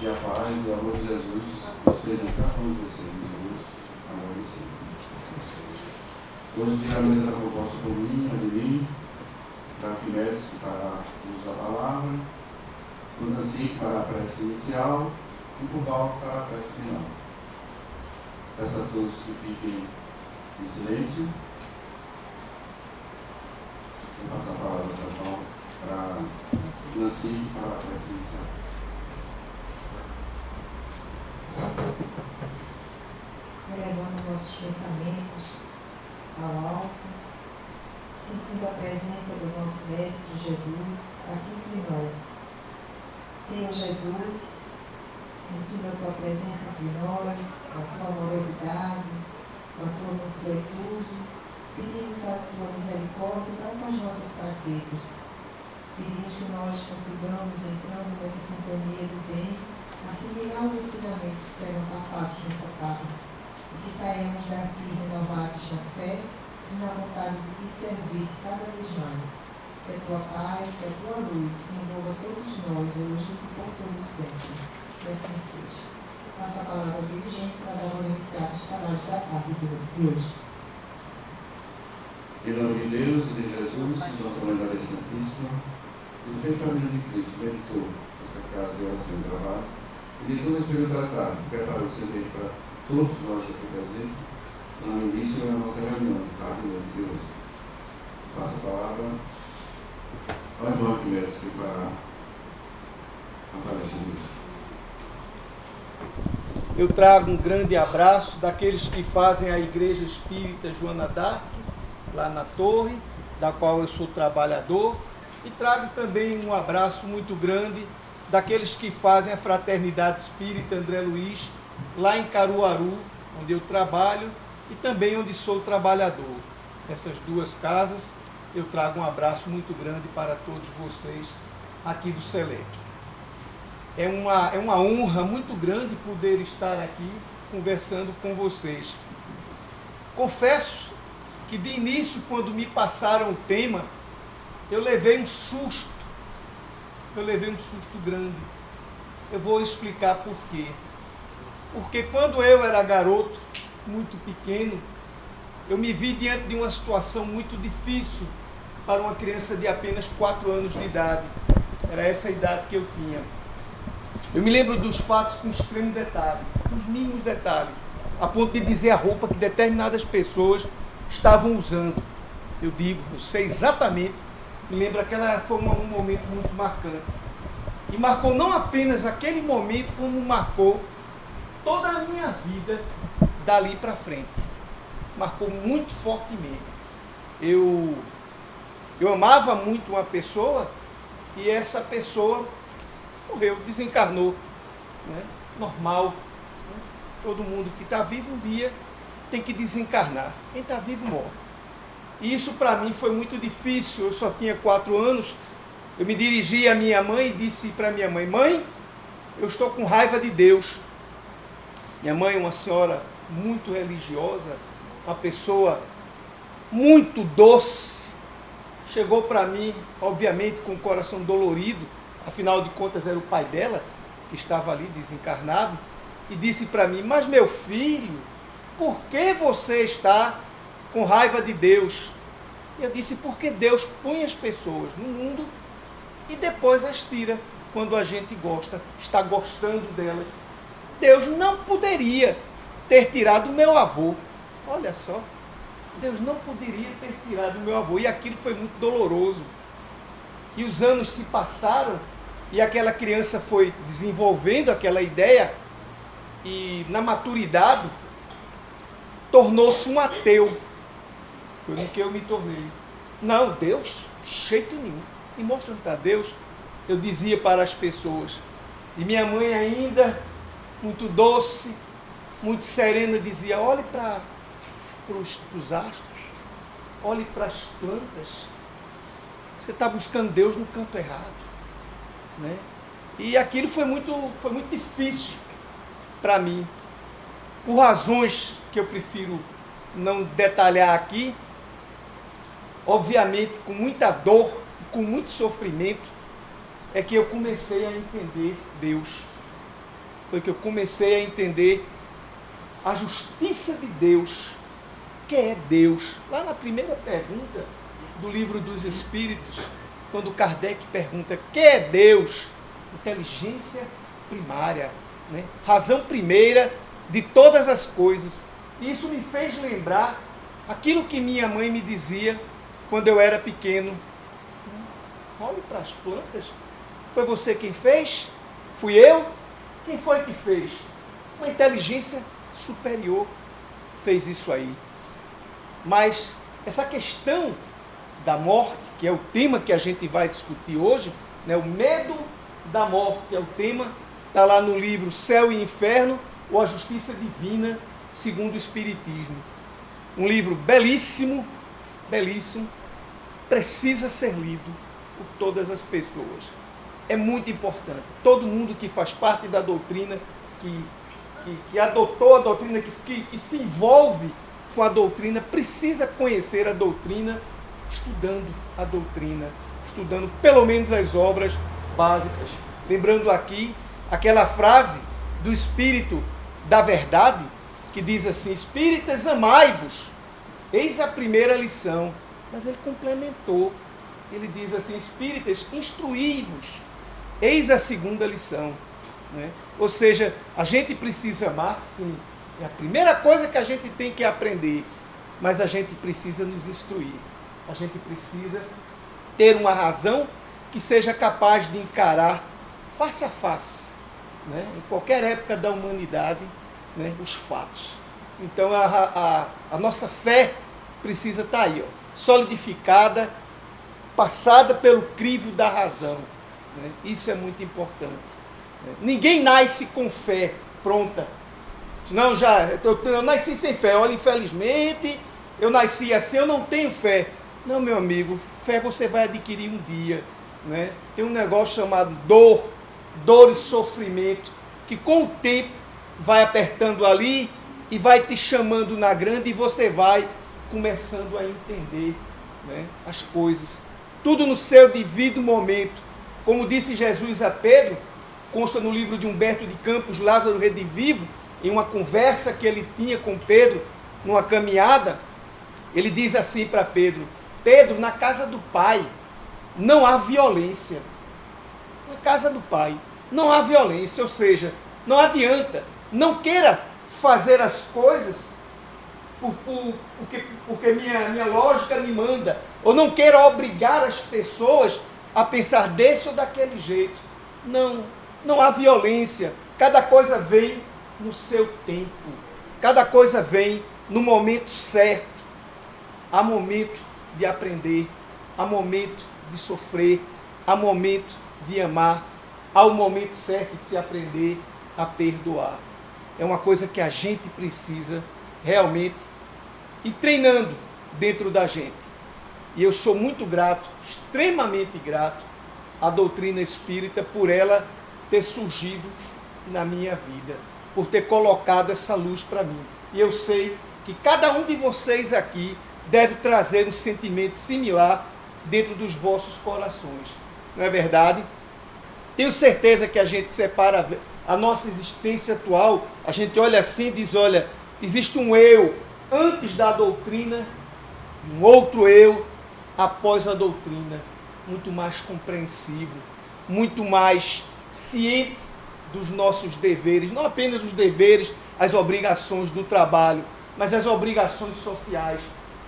Que a paz e o amor de Jesus estejam com cada um de vocês, Jesus, agora e sempre. Hoje a mesa está composta por mim, Adelim, da Arquimedes, que fará uso da palavra, do Nancy, que fará a prece inicial, e por Val, que fará a prece final. Peço a todos que fiquem em silêncio. Vou passar a palavra para Nancy, que fará a prece inicial. Elevando nossos pensamentos ao alto, sentindo a presença do nosso Mestre Jesus aqui entre nós. Senhor Jesus, sentindo a tua presença entre nós, a tua amorosidade, a tua mansuetude, pedimos a tua misericórdia para com as nossas fraquezas. Pedimos que nós consigamos, entrando nessa sintonia do bem, assimilar os ensinamentos que serão passados nessa tarde, e que saímos daqui renovados na fé e na vontade de te servir cada vez mais. Que a tua paz, que a tua luz envolva todos nós hoje e por todos sempre. Que assim seja. Faça a palavra dirigente para dar o iniciar os trabalhos da tarde de hoje. Em nome de Deus e de Jesus, nossa Mãe Maria Santíssima, do Fé e Família de Cristo, meditou essa casa de oração e trabalho, e de todo esse período da tarde, preparou o serviço para todos nós aqui presentes, no início da nossa reunião de tarde e noite de hoje. Passo a palavra ao irmão Arquimedes, que fará a palestra de hoje. Eu trago um grande abraço daqueles que fazem a Igreja Espírita Joana d'Arc, lá na Torre, da qual eu sou trabalhador, e trago também um abraço muito grande daqueles que fazem a Fraternidade Espírita André Luiz, lá em Caruaru, onde eu trabalho, e também onde sou trabalhador. Nessas duas casas, eu trago um abraço muito grande para todos vocês aqui do SELEC. É uma honra muito grande poder estar aqui conversando com vocês. Confesso que de início, quando me passaram o tema, eu levei um susto. Eu levei um susto grande. Eu vou explicar por quê. Porque quando eu era garoto, muito pequeno, eu me vi diante de uma situação muito difícil para uma criança de apenas 4 anos de idade. Era essa a idade que eu tinha. Eu me lembro dos fatos com extremo detalhe, os mínimos detalhes, a ponto de dizer a roupa que determinadas pessoas estavam usando. Eu sei exatamente, me lembro aquela foi um momento muito marcante. E marcou não apenas aquele momento, como marcou toda a minha vida dali para frente. Marcou muito fortemente. Eu amava muito uma pessoa e essa pessoa morreu, desencarnou. Né? Normal. Né? Todo mundo que está vivo um dia tem que desencarnar. Quem está vivo morre. E isso para mim foi muito difícil. Eu só tinha 4 anos. Eu me dirigi à minha mãe e disse para minha mãe: mãe, eu estou com raiva de Deus. Minha mãe é uma senhora muito religiosa, uma pessoa muito doce. Chegou para mim, obviamente, com o coração dolorido, afinal de contas era o pai dela, que estava ali desencarnado, e disse para mim: mas meu filho, por que você está com raiva de Deus? E eu disse: porque Deus põe as pessoas no mundo e depois as tira quando a gente gosta, está gostando delas. Deus não poderia ter tirado o meu avô. Olha só, Deus não poderia ter tirado o meu avô. E aquilo foi muito doloroso. E os anos se passaram e aquela criança foi desenvolvendo aquela ideia e na maturidade tornou-se um ateu. Foi no que eu me tornei. Não, Deus, de jeito nenhum. E mostrando para Deus, eu dizia para as pessoas. E minha mãe ainda, muito doce, muito serena, dizia: olhe para os astros, olhe para as plantas. Você está buscando Deus no canto errado. Né? E aquilo foi muito difícil para mim. Por razões que eu prefiro não detalhar aqui, obviamente com muita dor e com muito sofrimento, é que eu comecei a entender Deus. foi que eu comecei a entender a justiça de Deus. Que é Deus? Lá na primeira pergunta do Livro dos Espíritos, quando Kardec pergunta: que é Deus? Inteligência primária, né? Razão primeira de todas as coisas. E isso me fez lembrar aquilo que minha mãe me dizia quando eu era pequeno. Olhe para as plantas. Foi você quem fez? Fui eu? Quem foi que fez? Uma inteligência superior fez isso aí. Mas essa questão da morte, que é o tema que a gente vai discutir hoje, né? O medo da morte é o tema, está lá no livro Céu e Inferno, ou a Justiça Divina, segundo o Espiritismo. Um livro belíssimo, belíssimo, precisa ser lido por todas as pessoas. É muito importante. Todo mundo que faz parte da doutrina, que adotou a doutrina, que se envolve com a doutrina, precisa conhecer a doutrina, estudando a doutrina, estudando pelo menos as obras básicas. Lembrando aqui aquela frase do Espírito da Verdade, que diz assim: espíritas, amai-vos. Eis a primeira lição. Mas ele complementou. Ele diz assim: espíritas, instruí-vos. Eis a segunda lição. Né? Ou seja, a gente precisa amar, sim. É a primeira coisa que a gente tem que aprender. Mas a gente precisa nos instruir. A gente precisa ter uma razão que seja capaz de encarar face a face, né? Em qualquer época da humanidade, né? Os fatos. Então a nossa fé precisa estar aí, ó, solidificada, passada pelo crivo da razão. Né? Isso é muito importante. Né? Ninguém nasce com fé pronta. Não, eu nasci sem fé. Olha, infelizmente, eu nasci assim, eu não tenho fé. Não, meu amigo, fé você vai adquirir um dia. Né? Tem um negócio chamado dor e sofrimento, que com o tempo vai apertando ali e vai te chamando na grande, e você vai começando a entender, né, as coisas. Tudo no seu devido momento. Como disse Jesus a Pedro, consta no livro de Humberto de Campos, Lázaro Redivivo, em uma conversa que ele tinha com Pedro, numa caminhada, ele diz assim para Pedro: Pedro, na casa do Pai não há violência. Na casa do Pai não há violência, ou seja, não adianta, não queira fazer as coisas porque minha lógica me manda, ou não queira obrigar as pessoas a pensar desse ou daquele jeito. Não há violência, cada coisa vem no seu tempo, cada coisa vem no momento certo. Há momento de aprender, há momento de sofrer, há momento de amar, há o momento certo de se aprender a perdoar. É uma coisa que a gente precisa realmente ir treinando dentro da gente. E eu sou muito grato, extremamente grato, à doutrina espírita por ela ter surgido na minha vida, por ter colocado essa luz para mim. E eu sei que cada um de vocês aqui deve trazer um sentimento similar dentro dos vossos corações. Não é verdade? Tenho certeza que a gente separa a nossa existência atual, a gente olha assim e diz: olha, existe um eu antes da doutrina, um outro eu após a doutrina, muito mais compreensivo, muito mais ciente dos nossos deveres, não apenas os deveres, as obrigações do trabalho, mas as obrigações sociais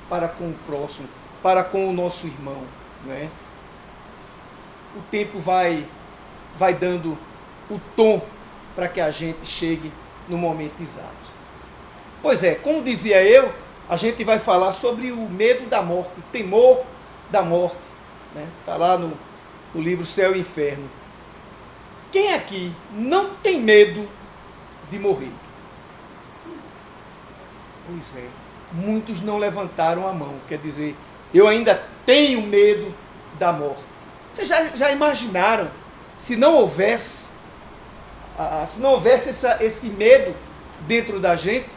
para com o próximo, para com o nosso irmão, né? O tempo vai dando o tom para que a gente chegue no momento exato. Pois é, como dizia eu, a gente vai falar sobre o medo da morte, o temor da morte. Está lá no livro Céu e Inferno. Quem aqui não tem medo de morrer? Pois é, muitos não levantaram a mão. Quer dizer, eu ainda tenho medo da morte. Vocês já imaginaram se não houvesse esse medo dentro da gente?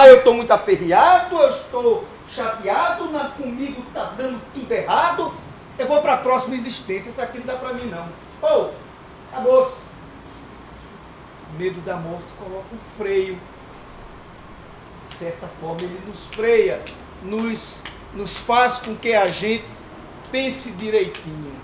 Eu estou muito aperreado, eu estou chateado, comigo está dando tudo errado, eu vou para a próxima existência, isso aqui não dá para mim não. Acabou-se. O medo da morte coloca um freio. De certa forma, ele nos freia, nos faz com que a gente pense direitinho.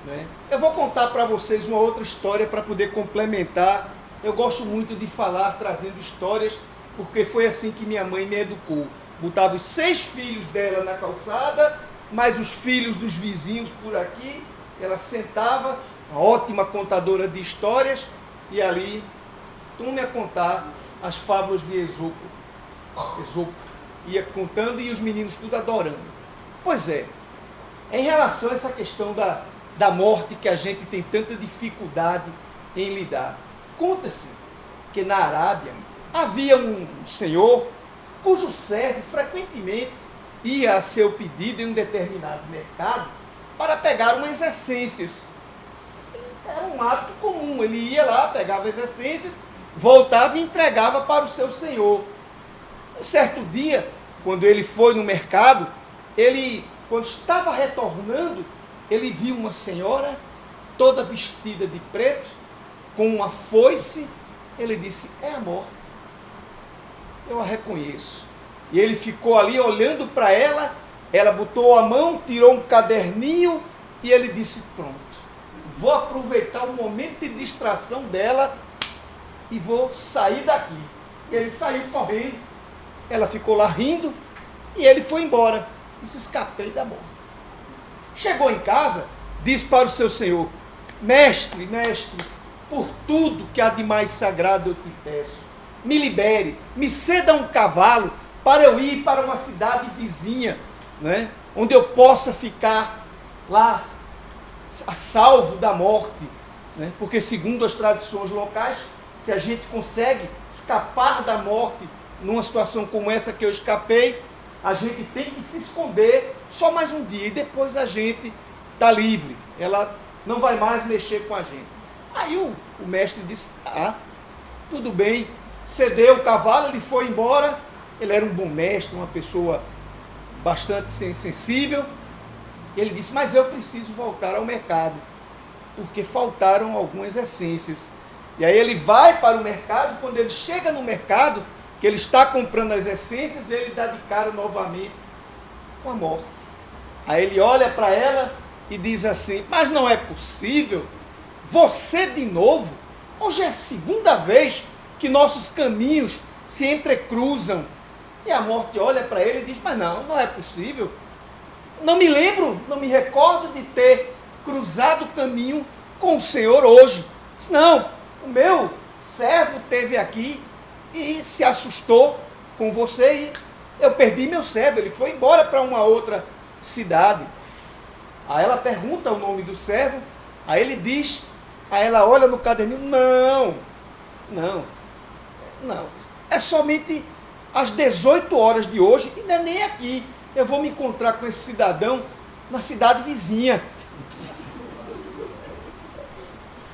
Né? Eu vou contar para vocês uma outra história para poder complementar. Eu gosto muito de falar, trazendo histórias, porque foi assim que minha mãe me educou. Botava os 6 filhos dela na calçada, mais os filhos dos vizinhos por aqui. Ela sentava, uma ótima contadora de histórias, e ali, tome a contar as fábulas de Esopo. Esopo ia contando e os meninos tudo adorando. Pois é, em relação a essa questão da morte que a gente tem tanta dificuldade em lidar, conta-se que na Arábia havia um senhor cujo servo frequentemente ia a seu pedido em um determinado mercado para pegar umas essências. Era um hábito comum, ele ia lá, pegava as essências, voltava e entregava para o seu senhor. Um certo dia, quando ele foi no mercado, quando estava retornando, ele viu uma senhora toda vestida de preto, com uma foice. Ele disse: é a morte, eu a reconheço. E ele ficou ali olhando para ela, ela botou a mão, tirou um caderninho e ele disse: pronto, vou aproveitar o momento de distração dela e vou sair daqui. E ele saiu correndo, ela ficou lá rindo e ele foi embora. Disse: escapei da morte. Chegou em casa, disse para o seu senhor: mestre, por tudo que há de mais sagrado eu te peço, me libere, me ceda um cavalo para eu ir para uma cidade vizinha, né, onde eu possa ficar lá a salvo da morte, né, porque segundo as tradições locais, se a gente consegue escapar da morte numa situação como essa que eu escapei, a gente tem que se esconder só mais um dia e depois a gente está livre, ela não vai mais mexer com a gente. Aí o mestre disse: ah, tudo bem, cedeu o cavalo, ele foi embora. Ele era um bom mestre, uma pessoa bastante sensível. Ele disse: mas eu preciso voltar ao mercado, porque faltaram algumas essências. E aí ele vai para o mercado. Quando ele chega no mercado, que ele está comprando as essências, ele dá de cara novamente com a morte. Aí ele olha para ela e diz assim: mas não é possível, você de novo? Hoje é a segunda vez que nossos caminhos se entrecruzam. E a morte olha para ele e diz: mas não é possível. Não me lembro, não me recordo de ter cruzado o caminho com o Senhor hoje. Diz: não, o meu servo esteve aqui e se assustou com você e eu perdi meu servo, ele foi embora para uma outra cidade. Aí ela pergunta o nome do servo, aí ele diz, aí ela olha no caderninho: não, é somente às 18 horas de hoje, e não é nem aqui, eu vou me encontrar com esse cidadão na cidade vizinha.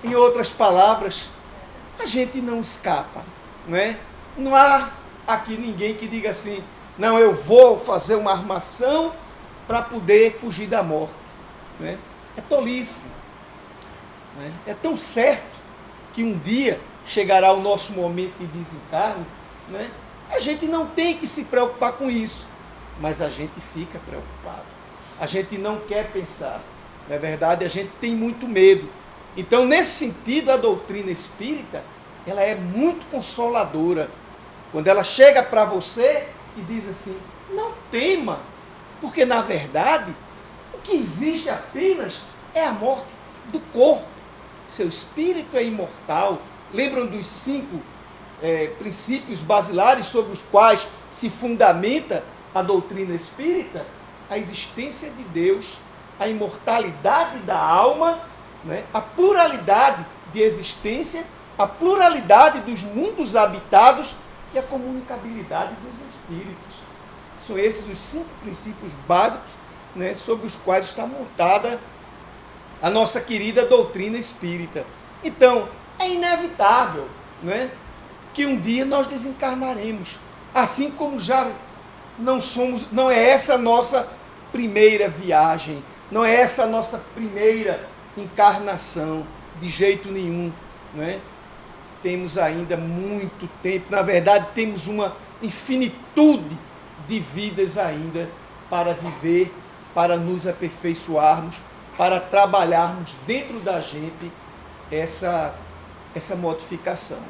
Em outras palavras, a gente não escapa, não é? Não há aqui ninguém que diga assim: não, eu vou fazer uma armação para poder fugir da morte. Não é? É tolice. Não é? É tão certo que um dia chegará o nosso momento de desencarne, não é? A gente não tem que se preocupar com isso, mas a gente fica preocupado. A gente não quer pensar. Na verdade, a gente tem muito medo. Então, nesse sentido, a doutrina espírita, ela é muito consoladora. Quando ela chega para você e diz assim: não tema, porque na verdade o que existe apenas é a morte do corpo. Seu espírito é imortal. Lembram dos 5 princípios basilares sobre os quais se fundamenta a doutrina espírita? A existência de Deus, a imortalidade da alma, né? A pluralidade de existência, a pluralidade dos mundos habitados e a comunicabilidade dos espíritos. São esses os 5 princípios básicos, né, sobre os quais está montada a nossa querida doutrina espírita. Então, é inevitável, né, que um dia nós desencarnaremos, assim como já não é essa a nossa primeira viagem, não é essa a nossa primeira encarnação, de jeito nenhum, né? temos ainda muito tempo. Na verdade, temos uma infinitude de vidas ainda para viver, para nos aperfeiçoarmos, para trabalharmos dentro da gente essa modificação,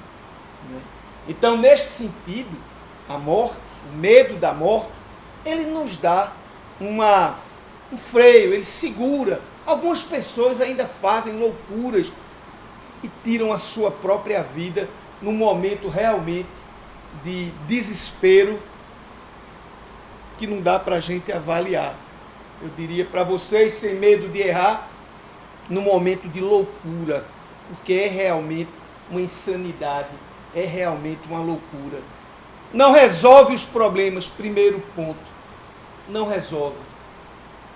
né? Então, neste sentido, a morte, o medo da morte, ele nos dá um freio, ele segura. Algumas pessoas ainda fazem loucuras e tiram a sua própria vida num momento realmente de desespero que não dá para a gente avaliar. Eu diria para vocês, sem medo de errar, num momento de loucura, porque é realmente uma insanidade, é realmente uma loucura. Não resolve os problemas, primeiro ponto. Não resolve.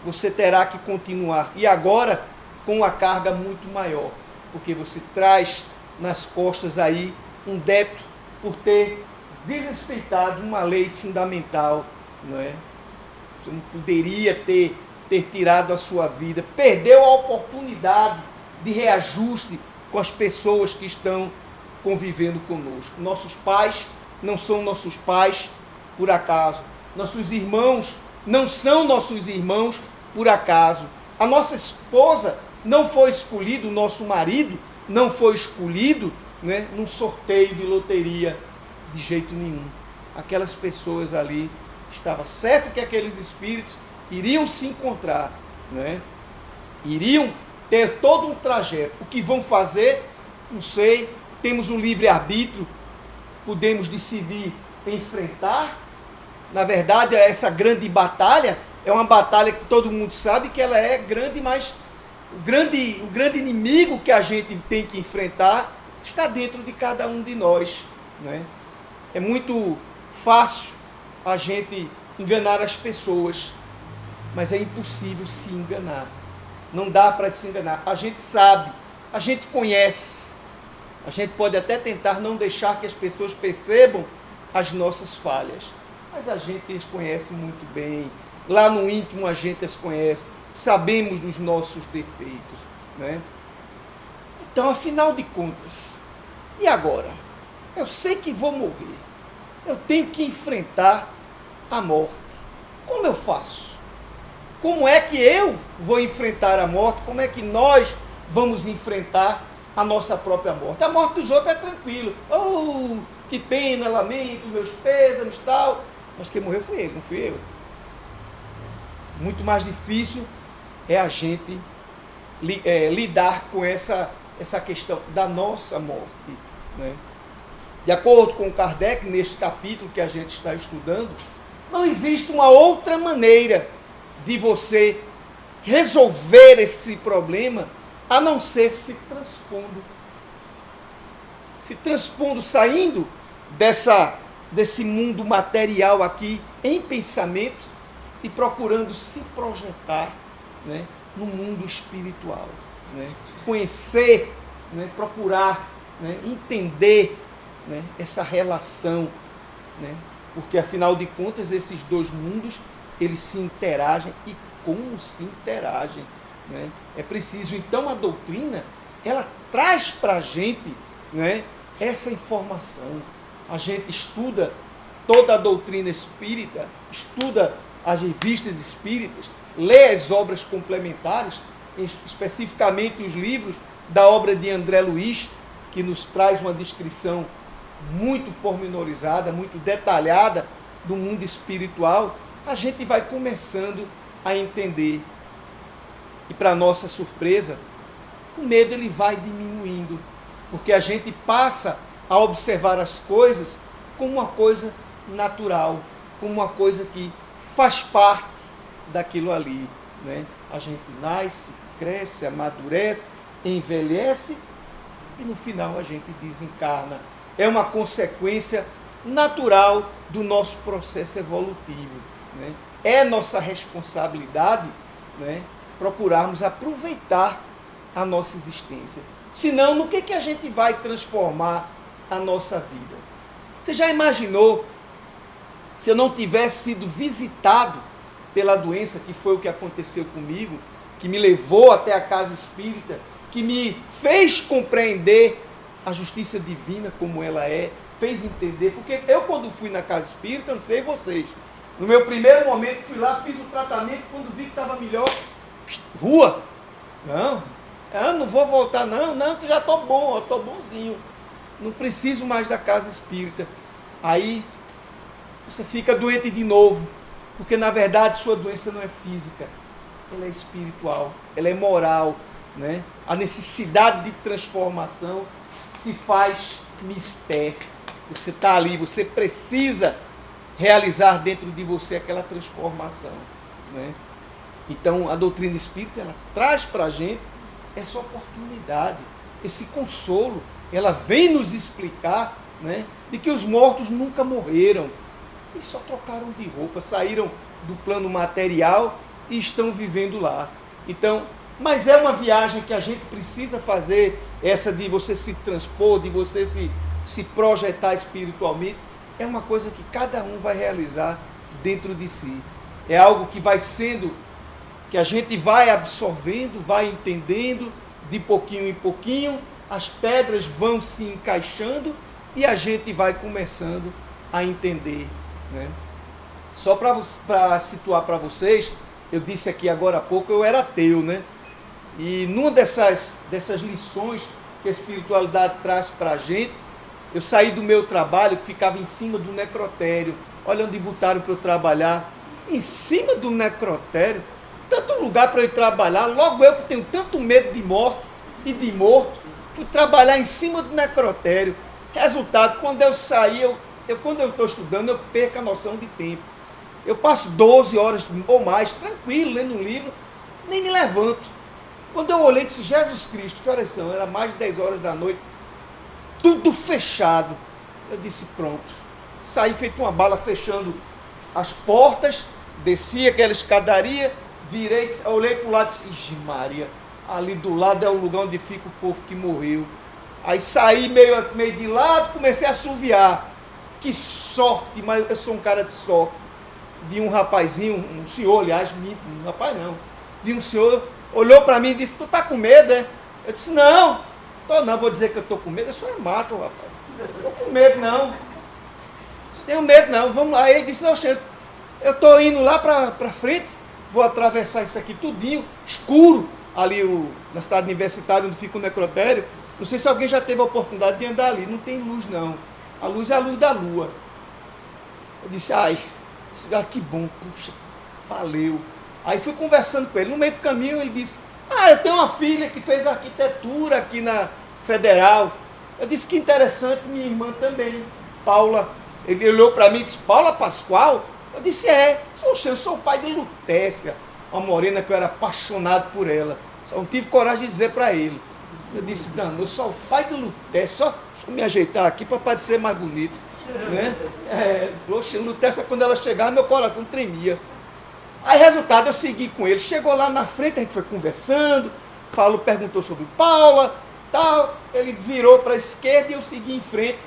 Você terá que continuar. E agora, com uma carga muito maior, porque você traz nas costas aí um débito por ter desrespeitado uma lei fundamental, não é? Você não poderia ter tirado a sua vida, perdeu a oportunidade de reajuste com as pessoas que estão convivendo conosco. Nossos pais não são nossos pais por acaso. Nossos irmãos não são nossos irmãos por acaso. A nossa esposa não foi escolhida, o nosso marido não foi escolhido, né, num sorteio de loteria, de jeito nenhum. Aquelas pessoas ali, estava certo que aqueles espíritos iriam se encontrar, né? Iriam ter todo um trajeto. O que vão fazer, não sei. Temos um livre-arbítrio, podemos decidir enfrentar. Na verdade, essa grande batalha é uma batalha que todo mundo sabe que ela é grande, mas o grande inimigo que a gente tem que enfrentar está dentro de cada um de nós, né? É muito fácil a gente enganar as pessoas, mas é impossível se enganar. Não dá para se enganar. A gente sabe, a gente conhece, a gente pode até tentar não deixar que as pessoas percebam as nossas falhas, mas a gente as conhece muito bem. Lá no íntimo a gente as conhece, sabemos dos nossos defeitos, né? Então, afinal de contas, e agora? Eu sei que vou morrer, eu tenho que enfrentar a morte. Como eu faço? Como é que eu vou enfrentar a morte? Como é que nós vamos enfrentar a nossa própria morte? A morte dos outros é tranquilo. Oh, que pena, lamento, meus pêsames e tal. Mas quem morreu foi ele, não fui eu. Muito mais difícil é a gente lidar com essa questão da nossa morte, né? De acordo com Kardec, neste capítulo que a gente está estudando, não existe uma outra maneira de você resolver esse problema a não ser se transpondo, saindo desse mundo material aqui em pensamento e procurando se projetar, né, no mundo espiritual, né? Conhecer, né, procurar, né, entender, né, essa relação, né? Porque afinal de contas esses dois mundos eles se interagem, e como se interagem, né? É preciso, então, a doutrina ela traz para a gente, né, essa informação. A gente estuda toda a doutrina espírita, estuda as revistas espíritas, lê as obras complementares, especificamente os livros da obra de André Luiz, que nos traz uma descrição muito pormenorizada, muito detalhada do mundo espiritual. A gente vai começando a entender. E para nossa surpresa, o medo ele vai diminuindo, porque a gente passa a observar as coisas como uma coisa natural, como uma coisa que faz parte daquilo ali, né? A gente nasce, cresce, amadurece, envelhece e no final a gente desencarna. É uma consequência natural do nosso processo evolutivo, né? É nossa responsabilidade, né, procurarmos aproveitar a nossa existência. Senão, no que a gente vai transformar a nossa vida? Você já imaginou se eu não tivesse sido visitado pela doença, que foi o que aconteceu comigo, que me levou até a casa espírita, que me fez compreender a justiça divina como ela é, fez entender, porque eu quando fui na casa espírita, eu não sei vocês, no meu primeiro momento fui lá, fiz o tratamento, quando vi que estava melhor, rua, não vou voltar não, que já estou bom, estou bonzinho, não preciso mais da casa espírita. Aí você fica doente de novo, porque na verdade sua doença não é física, ela é espiritual, ela é moral, né? A necessidade de transformação se faz mistério. Você está ali, você precisa realizar dentro de você aquela transformação, né? Então a doutrina espírita, ela traz para a gente essa oportunidade, esse consolo, ela vem nos explicar, né, de que os mortos nunca morreram, e só trocaram de roupa, saíram do plano material e estão vivendo lá. Então, mas é uma viagem que a gente precisa fazer, essa de você se transpor, de você se projetar espiritualmente, é uma coisa que cada um vai realizar dentro de si. É algo que vai sendo, que a gente vai absorvendo, vai entendendo, de pouquinho em pouquinho, as pedras vão se encaixando e a gente vai começando a entender, né? Só para situar para vocês, eu disse aqui agora há pouco, eu era ateu, né? E numa dessas lições que a espiritualidade traz para a gente, eu saí do meu trabalho, que ficava em cima do necrotério. Olha onde botaram para eu trabalhar. Em cima do necrotério, tanto lugar para eu ir trabalhar, logo eu que tenho tanto medo de morte e de morto, fui trabalhar em cima do necrotério. Resultado, quando eu saí, quando eu estou estudando, eu perco a noção de tempo. Eu passo 12 horas ou mais, tranquilo, lendo um livro, nem me levanto. Quando eu olhei, disse, Jesus Cristo, que horas são? Era mais de 10 horas da noite, tudo fechado. Eu disse, pronto. Saí feito uma bala, fechando as portas, desci aquela escadaria, virei, olhei para o lado e disse, Ixi Maria, ali do lado é o lugar onde fica o povo que morreu. Aí saí meio de lado, comecei a assoviar. Que sorte, mas eu sou um cara de sorte. Vi um rapazinho, um senhor, aliás, um rapaz não. Vi um senhor, olhou para mim e disse, tu tá com medo, é? Eu disse, não, vou dizer que eu tô com medo, eu sou macho, rapaz. Tô com medo, não. Não tenho medo, não, vamos lá. Aí ele disse, não, eu tô indo lá para frente, vou atravessar isso aqui tudinho, escuro, ali na cidade universitária, onde fica o necrotério. Não sei se alguém já teve a oportunidade de andar ali, não tem luz, não. A luz é a luz da lua. Eu disse, que bom, puxa, valeu. Aí fui conversando com ele. No meio do caminho ele disse, eu tenho uma filha que fez arquitetura aqui na Federal. Eu disse, que interessante, minha irmã também, Paula. Ele olhou para mim e disse, Paula Pascoal? Eu disse, eu sou o pai de Lutécia, uma morena que eu era apaixonado por ela. Só não tive coragem de dizer para ele. Eu disse, não, eu sou o pai de Lutécia, deixa eu me ajeitar aqui para parecer mais bonito. Né? Poxa, Lutécia, quando ela chegava, meu coração tremia. Aí, resultado, eu segui com ele. Chegou lá na frente, a gente foi conversando, perguntou sobre Paula, tal. Ele virou para a esquerda e eu segui em frente.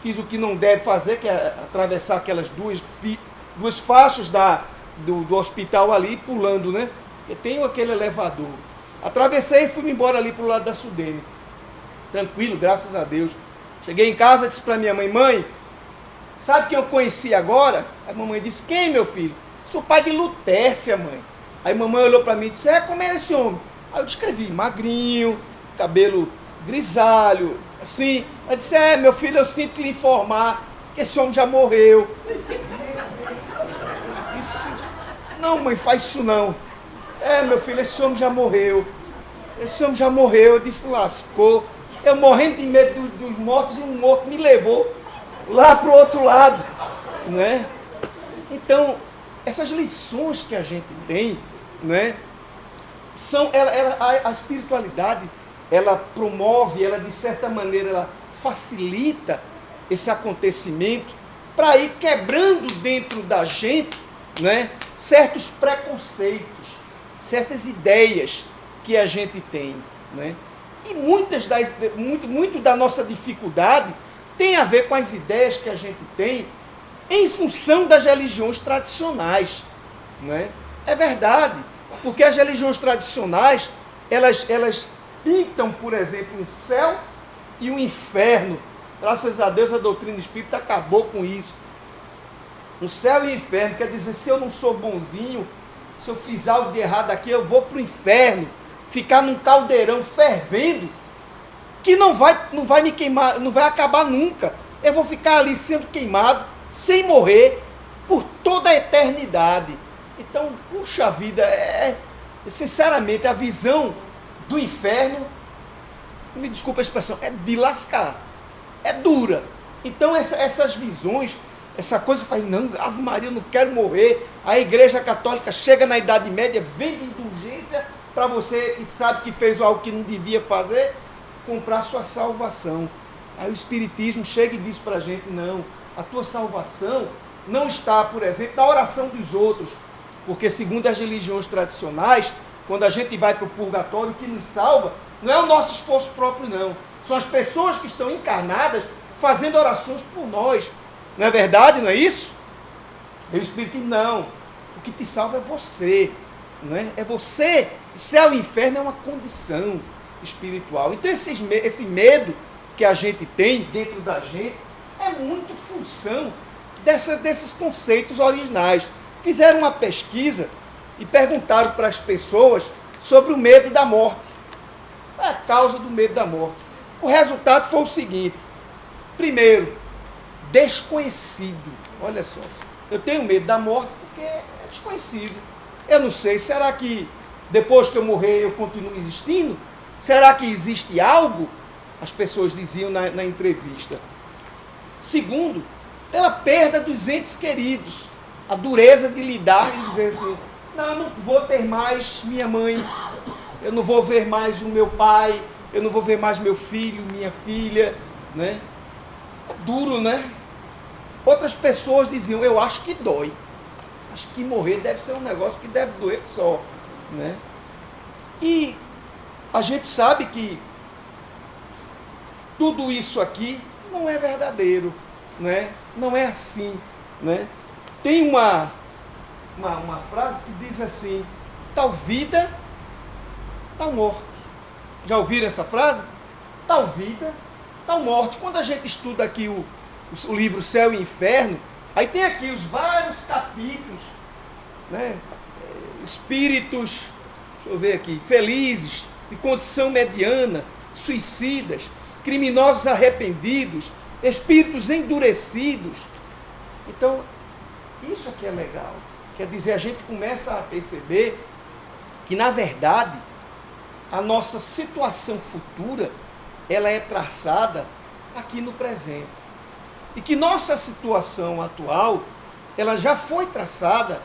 Fiz o que não deve fazer, que é atravessar aquelas duas faixas do hospital ali, pulando, né? Eu tenho aquele elevador. Atravessei e fui embora ali para o lado da Sudene. Tranquilo, graças a Deus. Cheguei em casa e disse para minha mãe, sabe quem eu conheci agora? A mamãe disse, quem, meu filho? Sou pai de Lutécia, mãe. Aí mamãe olhou para mim e disse, como era esse homem? Aí eu descrevi, magrinho, cabelo grisalho, assim. Ela disse, meu filho, eu sinto lhe informar que esse homem já morreu. Disse, não, mãe, faz isso não. Meu filho, esse homem já morreu. Esse homem já morreu. Eu disse, lascou. Eu morrendo de medo dos mortos e um morto me levou lá para o outro lado, né? Então, essas lições que a gente tem, né, a espiritualidade, ela promove, ela de certa maneira, ela facilita esse acontecimento para ir quebrando dentro da gente, né, certos preconceitos, certas ideias que a gente tem, né? E muito da nossa dificuldade tem a ver com as ideias que a gente tem em função das religiões tradicionais, né? É verdade, porque as religiões tradicionais, elas pintam, por exemplo, um céu e o inferno. Graças a Deus a doutrina espírita acabou com isso. O céu e o inferno, quer dizer, se eu não sou bonzinho, se eu fiz algo de errado aqui, eu vou para o inferno, ficar num caldeirão fervendo, que não vai me queimar, não vai acabar nunca. Eu vou ficar ali sendo queimado, sem morrer, por toda a eternidade. Então, puxa vida, sinceramente, a visão do inferno, me desculpa a expressão, é de lascar, é dura. Então, essas visões, essa coisa faz, não, Ave Maria, eu não quero morrer. A Igreja Católica chega na Idade Média, vende indulgência para você que sabe que fez algo que não devia fazer, comprar sua salvação. Aí o Espiritismo chega e diz para a gente, não, a tua salvação não está, por exemplo, na oração dos outros, porque segundo as religiões tradicionais, quando a gente vai para o purgatório, o que nos salva não é o nosso esforço próprio, não. São as pessoas que estão encarnadas fazendo orações por nós. Não é verdade? Não é isso? E o Espiritismo, não. O que te salva é você. Não é? É você. Céu e inferno é uma condição espiritual. Então esse medo que a gente tem dentro da gente é muito função desses conceitos originais. Fizeram uma pesquisa e perguntaram para as pessoas sobre o medo da morte. Qual é a causa do medo da morte? O resultado foi o seguinte. Primeiro, desconhecido. Olha só, eu tenho medo da morte porque é desconhecido. Eu não sei, será que depois que eu morrer eu continuo existindo? Será que existe algo? As pessoas diziam na entrevista. Segundo, pela perda dos entes queridos. A dureza de lidar e dizer assim, não, eu não vou ter mais minha mãe, eu não vou ver mais o meu pai, eu não vou ver mais meu filho, minha filha, né? É duro, né? Outras pessoas diziam, eu acho que dói. Acho que morrer deve ser um negócio que deve doer só, né? E a gente sabe que tudo isso aqui não é verdadeiro, né? Não é assim, né? Tem uma frase que diz assim, tal vida, tal morte. Já ouviram essa frase? Tal vida, tal morte. Quando a gente estuda aqui o livro Céu e Inferno, aí tem aqui os vários capítulos, né? Espíritos, deixa eu ver aqui, felizes, de condição mediana, suicidas, criminosos arrependidos, espíritos endurecidos. Então, isso aqui é legal. Quer dizer, a gente começa a perceber que, na verdade, a nossa situação futura, ela é traçada aqui no presente. E que nossa situação atual, ela já foi traçada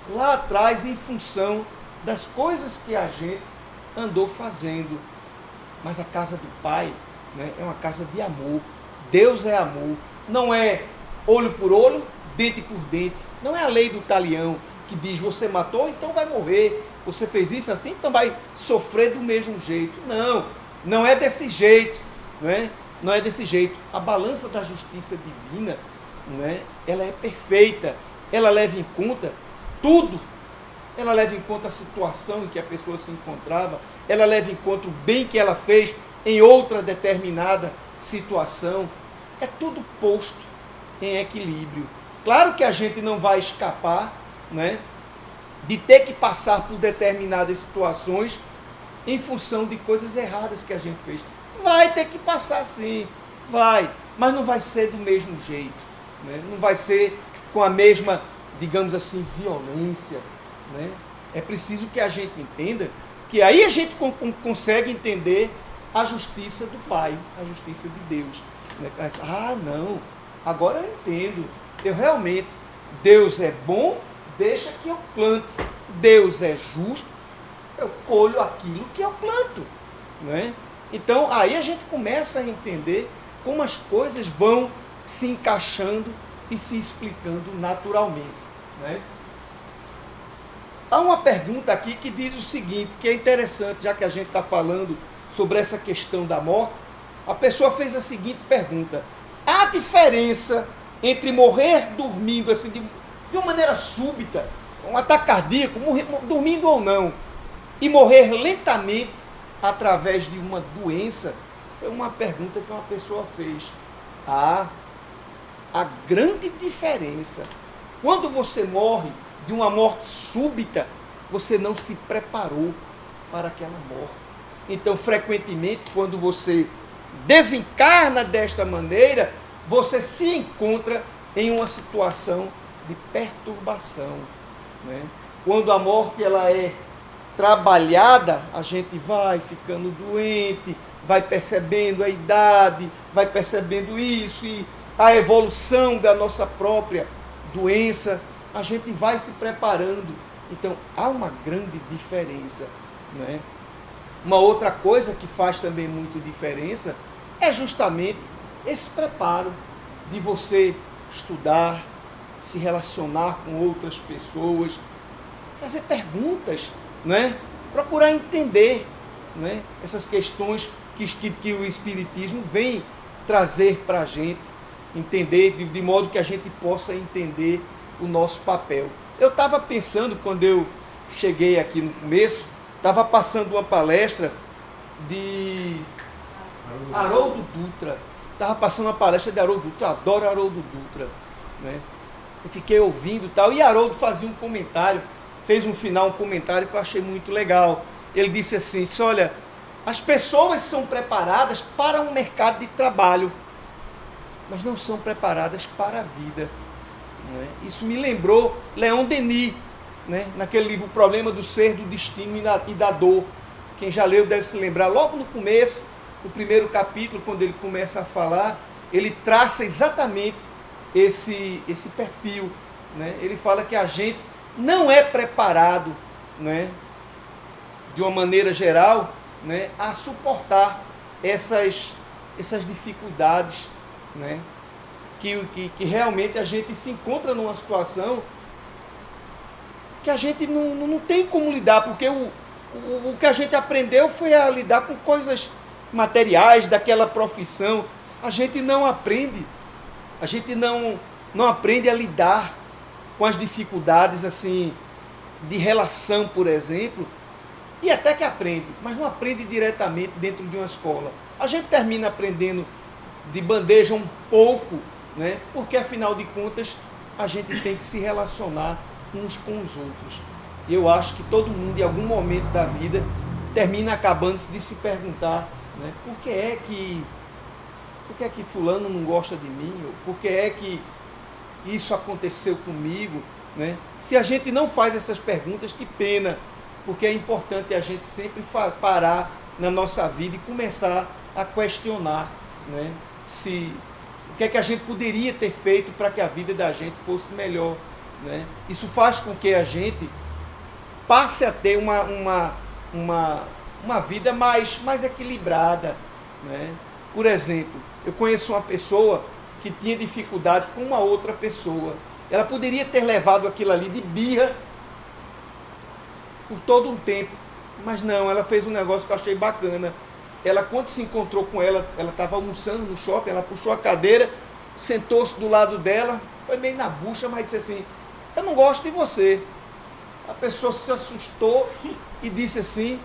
lá atrás em função das coisas que a gente andou fazendo. Mas a casa do Pai, né, é uma casa de amor. Deus é amor. Não é olho por olho, dente por dente. Não é a lei do talião que diz, você matou, então vai morrer. Você fez isso assim, então vai sofrer do mesmo jeito. Não, não é desse jeito. Não é? Não é desse jeito. A balança da justiça divina, não é? Ela é perfeita. Ela leva em conta tudo. Ela leva em conta a situação em que a pessoa se encontrava. Ela leva em conta o bem que ela fez em outra determinada situação. É tudo posto em equilíbrio. Claro que a gente não vai escapar, né, de ter que passar por determinadas situações em função de coisas erradas que a gente fez. Vai ter que passar sim, vai, mas não vai ser do mesmo jeito, né? Não vai ser com a mesma, digamos assim, violência, né? É preciso que a gente entenda, que aí a gente consegue entender a justiça do Pai, a justiça de Deus, né? Ah, não, agora eu entendo, eu realmente, Deus é bom, deixa que eu plante, Deus é justo, eu colho aquilo que eu planto, né? Então, aí a gente começa a entender como as coisas vão se encaixando e se explicando naturalmente, né? Há uma pergunta aqui que diz o seguinte, que é interessante, já que a gente está falando sobre essa questão da morte, a pessoa fez a seguinte pergunta, há diferença entre morrer dormindo assim, de uma maneira súbita, um ataque cardíaco, dormindo ou não, e morrer lentamente através de uma doença Foi uma pergunta que uma pessoa fez. A grande diferença, quando você morre de uma morte súbita, você não se preparou para aquela morte. Então, frequentemente, quando você desencarna desta maneira, você se encontra em uma situação de perturbação, né? Quando a morte ela é trabalhada, a gente vai ficando doente, vai percebendo a idade, vai percebendo isso e a evolução da nossa própria doença, a gente vai se preparando. Então, há uma grande diferença, né? Uma outra coisa que faz também muito diferença é justamente esse preparo de você estudar, se relacionar com outras pessoas, fazer perguntas, né? Procurar entender, né? Essas questões que o Espiritismo vem trazer para a gente, entender de modo que a gente possa entender o nosso papel. Eu estava pensando, quando eu cheguei aqui no começo, estava passando uma palestra de Haroldo Dutra. Estava passando uma palestra de Haroldo Dutra, eu adoro Haroldo Dutra, né? Eu fiquei ouvindo e tal, e Haroldo fazia um comentário, fez um comentário que eu achei muito legal. Ele disse assim, olha, as pessoas são preparadas para um mercado de trabalho, mas não são preparadas para a vida, né? Isso me lembrou Leon Denis, né? Naquele livro O Problema do Ser, do Destino e da Dor. Quem já leu deve se lembrar, logo no começo, no primeiro capítulo, quando ele começa a falar, ele traça exatamente esse perfil, né? Ele fala que a gente não é preparado, né, de uma maneira geral, né, a suportar essas dificuldades, né, que realmente a gente se encontra numa situação que a gente não tem como lidar, porque o que a gente aprendeu foi a lidar com coisas materiais daquela profissão. A gente não aprende a lidar com as dificuldades assim de relação, por exemplo, e até que aprende, mas não aprende diretamente dentro de uma escola. A gente termina aprendendo de bandeja um pouco, né? Porque afinal de contas a gente tem que se relacionar uns com os outros. E eu acho que todo mundo, em algum momento da vida, termina acabando de se perguntar, né, por que é que fulano não gosta de mim? Ou por que é que isso aconteceu comigo? Né? Se a gente não faz essas perguntas, que pena, porque é importante a gente sempre parar na nossa vida e começar a questionar, né, o que é que a gente poderia ter feito para que a vida da gente fosse melhor, né? Isso faz com que a gente passe a ter uma vida mais equilibrada, né? Por exemplo, eu conheço uma pessoa que tinha dificuldade com uma outra pessoa. Ela poderia ter levado aquilo ali de birra por todo um tempo, mas não, ela fez um negócio que eu achei bacana. Ela, quando se encontrou com ela estava almoçando no shopping, ela puxou a cadeira, sentou-se do lado dela, foi meio na bucha, mas disse assim, eu não gosto de você. A pessoa se assustou e disse assim,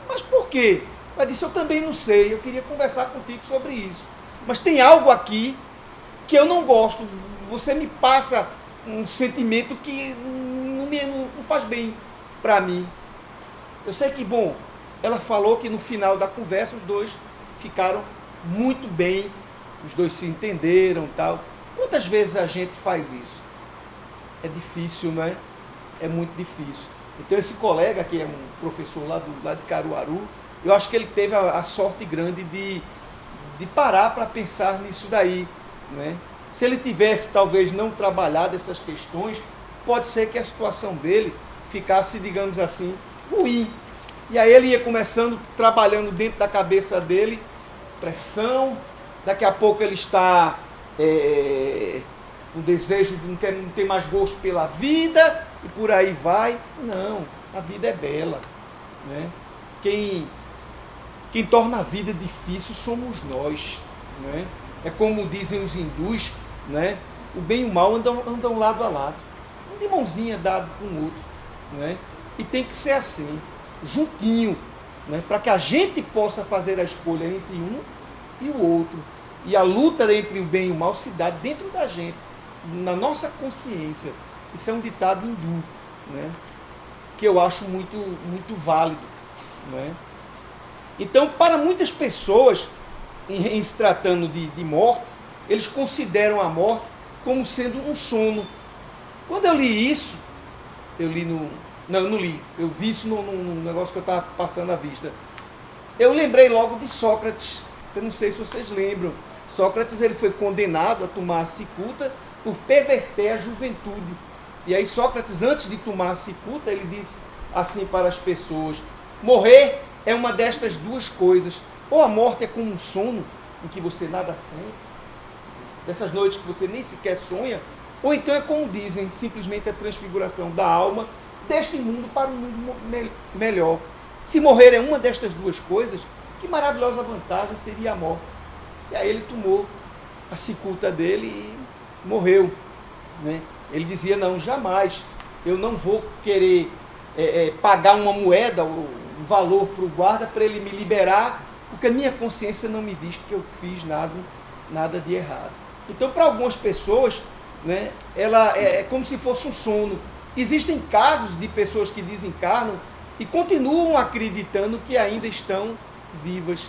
mas por quê? Ela disse, eu também não sei, eu queria conversar contigo sobre isso. Mas tem algo aqui que eu não gosto, você me passa um sentimento que não faz bem para mim. Eu sei que, bom, ela falou que no final da conversa os dois ficaram muito bem, os dois se entenderam e tal. Quantas vezes a gente faz isso? É difícil, não é? É muito difícil. Então esse colega, que é um professor lá de Caruaru, eu acho que ele teve a sorte grande de parar para pensar nisso daí, né? Se ele tivesse talvez não trabalhado essas questões, pode ser que a situação dele ficasse, digamos assim, ruim. E aí ele ia começando, trabalhando dentro da cabeça dele, pressão, daqui a pouco ele está o desejo de não ter mais gosto pela vida, e por aí vai. Não, a vida é bela, né? Quem torna a vida difícil somos nós, né? É como dizem os hindus, né? O bem e o mal andam lado a lado, um de mãozinha dado com o outro, né? E tem que ser assim, juntinho, né? Para que a gente possa fazer a escolha entre um e o outro. E a luta entre o bem e o mal se dá dentro da gente, na nossa consciência. Isso é um ditado hindu, né? Que eu acho muito, muito válido. Né? Então, para muitas pessoas, em se tratando de morte, eles consideram a morte como sendo um sono. Quando eu li isso, eu vi isso num negócio que eu estava passando à vista. Eu lembrei logo de Sócrates. Eu não sei se vocês lembram. Sócrates, ele foi condenado a tomar a cicuta por perverter a juventude. E aí Sócrates, antes de tomar a cicuta, ele disse assim para as pessoas: morrer é uma destas duas coisas. Ou a morte é como um sono, em que você nada sente, dessas noites que você nem sequer sonha, ou então é como dizem, simplesmente a transfiguração da alma deste mundo para um mundo melhor. Se morrer é uma destas duas coisas, que maravilhosa vantagem seria a morte. E aí ele tomou a cicuta dele e morreu. Né? Ele dizia: não, jamais, eu não vou querer pagar uma moeda, um valor para o guarda para ele me liberar, porque a minha consciência não me diz que eu fiz nada de errado. Então, para algumas pessoas, né, ela é como se fosse um sono. Existem casos de pessoas que desencarnam e continuam acreditando que ainda estão vivas.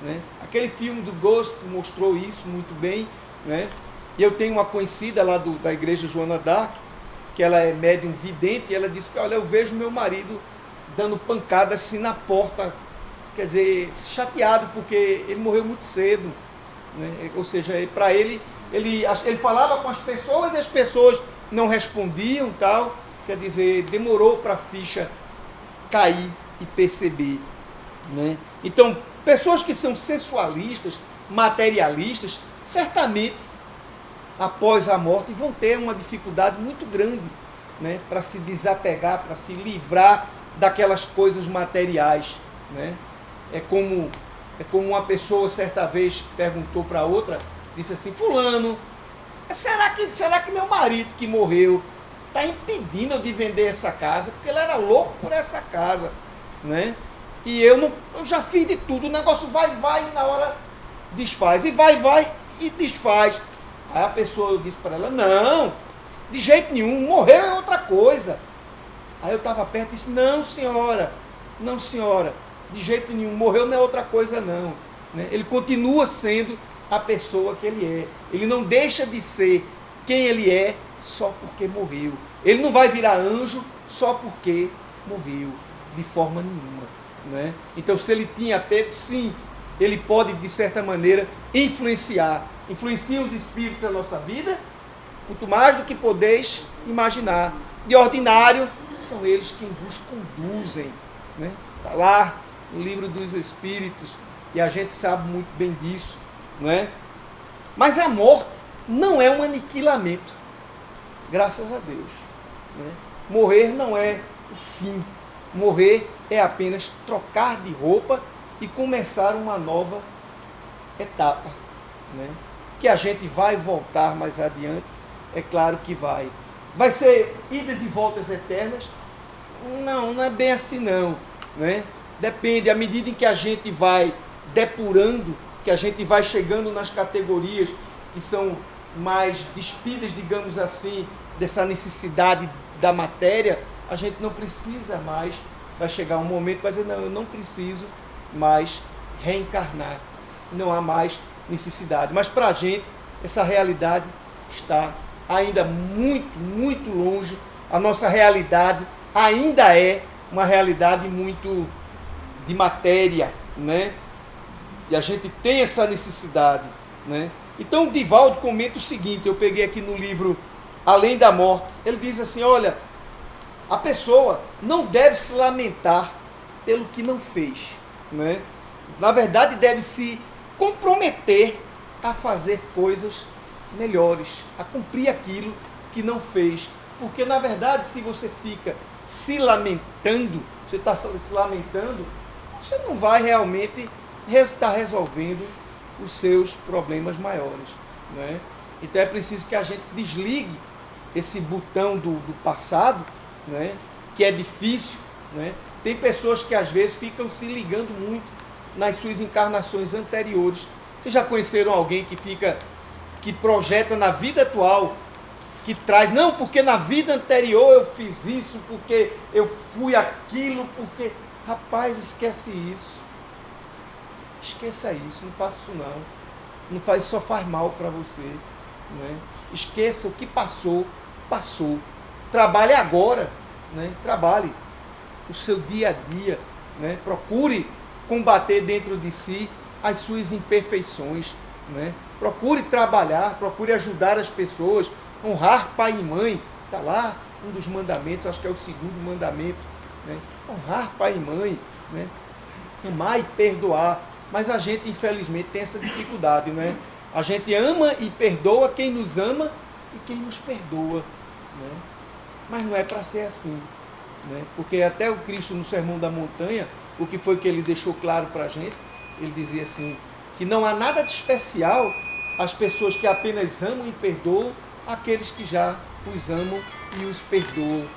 Né? Aquele filme do Ghost mostrou isso muito bem. Né? E eu tenho uma conhecida lá da igreja Joana d'Arc, que ela é médium vidente, e ela disse que, olha, eu vejo meu marido dando pancada assim na porta, quer dizer, chateado, porque ele morreu muito cedo. Né? Ou seja, para ele falava com as pessoas e as pessoas não respondiam, tal. Quer dizer, demorou para a ficha cair e perceber. Né? Então, pessoas que são sensualistas, materialistas, certamente, após a morte, vão ter uma dificuldade muito grande, né, para se desapegar, para se livrar daquelas coisas materiais. Né? É como uma pessoa certa vez perguntou para outra, disse assim: fulano, será que meu marido que morreu está impedindo eu de vender essa casa? Porque ele era louco por essa casa. Né? E eu já fiz de tudo, o negócio vai e na hora desfaz, e vai e desfaz. Aí a pessoa disse para ela: não, de jeito nenhum, morreu é outra coisa. Aí eu estava perto e disse: não senhora, de jeito nenhum, morreu não é outra coisa não. Né? Ele continua sendo a pessoa que ele é. Ele não deixa de ser quem ele é só porque morreu. Ele não vai virar anjo só porque morreu, de forma nenhuma. Né? Então, se ele tinha apego, sim, ele pode, de certa maneira, influencia os espíritos da nossa vida, muito mais do que podeis imaginar. De ordinário, são eles quem vos conduzem. Né? Está lá no livro dos Espíritos, e a gente sabe muito bem disso. Né? Mas a morte não é um aniquilamento, graças a Deus. Né? Morrer não é o fim. Morrer é apenas trocar de roupa e começar uma nova etapa. Né? Que a gente vai voltar mais adiante, é claro que vai. Vai ser idas e voltas eternas? Não é bem assim não. Né? Depende, à medida em que a gente vai depurando, que a gente vai chegando nas categorias que são mais despidas, digamos assim, dessa necessidade da matéria, a gente não precisa mais, vai chegar um momento que vai dizer: não, eu não preciso mais reencarnar, não há mais necessidade. Mas para a gente, essa realidade está ainda muito, muito longe. A nossa realidade ainda é uma realidade muito de matéria, né? E a gente tem essa necessidade, né? Então, o Divaldo comenta o seguinte, eu peguei aqui no livro Além da Morte, ele diz assim: olha, a pessoa não deve se lamentar pelo que não fez, né? Na verdade, deve se comprometer a fazer coisas melhores, a cumprir aquilo que não fez. Porque, na verdade, se você fica se lamentando, você está se lamentando, você não vai realmente estar resolvendo os seus problemas maiores. Né? Então é preciso que a gente desligue esse botão do passado, né? Que é difícil. Né? Tem pessoas que às vezes ficam se ligando muito nas suas encarnações anteriores Vocês já conheceram alguém que projeta na vida atual, que traz, não, porque na vida anterior eu fiz isso, porque eu fui aquilo, porque... Rapaz, esquece isso. Esqueça isso, não faça isso não. Não faz, só faz mal para você. Né? Esqueça o que passou, passou. Trabalhe agora, né? Trabalhe o seu dia a dia. Né? Procure combater dentro de si as suas imperfeições. Né? Procure trabalhar, procure ajudar as pessoas, honrar pai e mãe. Está lá um dos mandamentos, acho que é o 2º mandamento. Né? Honrar pai e mãe, né? Amar e perdoar. Mas a gente, infelizmente, tem essa dificuldade. Né? A gente ama e perdoa quem nos ama e quem nos perdoa. Né? Mas não é para ser assim. Né? Porque até o Cristo, no Sermão da Montanha, o que foi que ele deixou claro para a gente? Ele dizia assim, que não há nada de especial as pessoas que apenas amam e perdoam, aqueles que já os amam e os perdoam.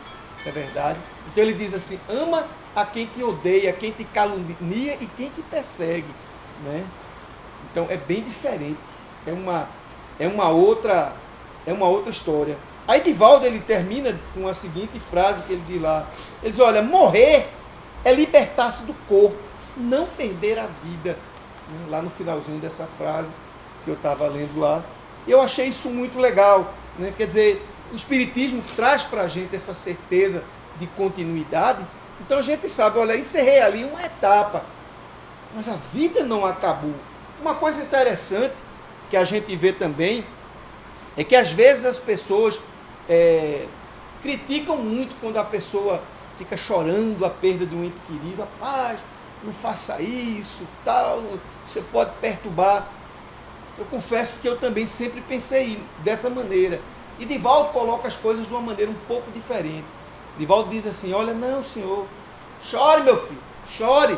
É verdade? Então ele diz assim, ama a quem te odeia, quem te calunia e quem te persegue. Né? Então é bem diferente. É uma outra história. Aí Divaldo ele termina com a seguinte frase que ele diz lá. Ele diz, olha, morrer é libertar-se do corpo, não perder a vida. Lá no finalzinho dessa frase que eu estava lendo lá. E eu achei isso muito legal. Né? Quer dizer, o Espiritismo traz para a gente essa certeza de continuidade. Então a gente sabe, olha, encerrei ali uma etapa, mas a vida não acabou. Uma coisa interessante que a gente vê também é que às vezes as pessoas criticam muito quando a pessoa fica chorando a perda de um ente querido. Rapaz, não faça isso, tal, você pode perturbar. Eu confesso que eu também sempre pensei dessa maneira. E Divaldo coloca as coisas de uma maneira um pouco diferente. Divaldo diz assim, olha, não, senhor, chore, meu filho, chore,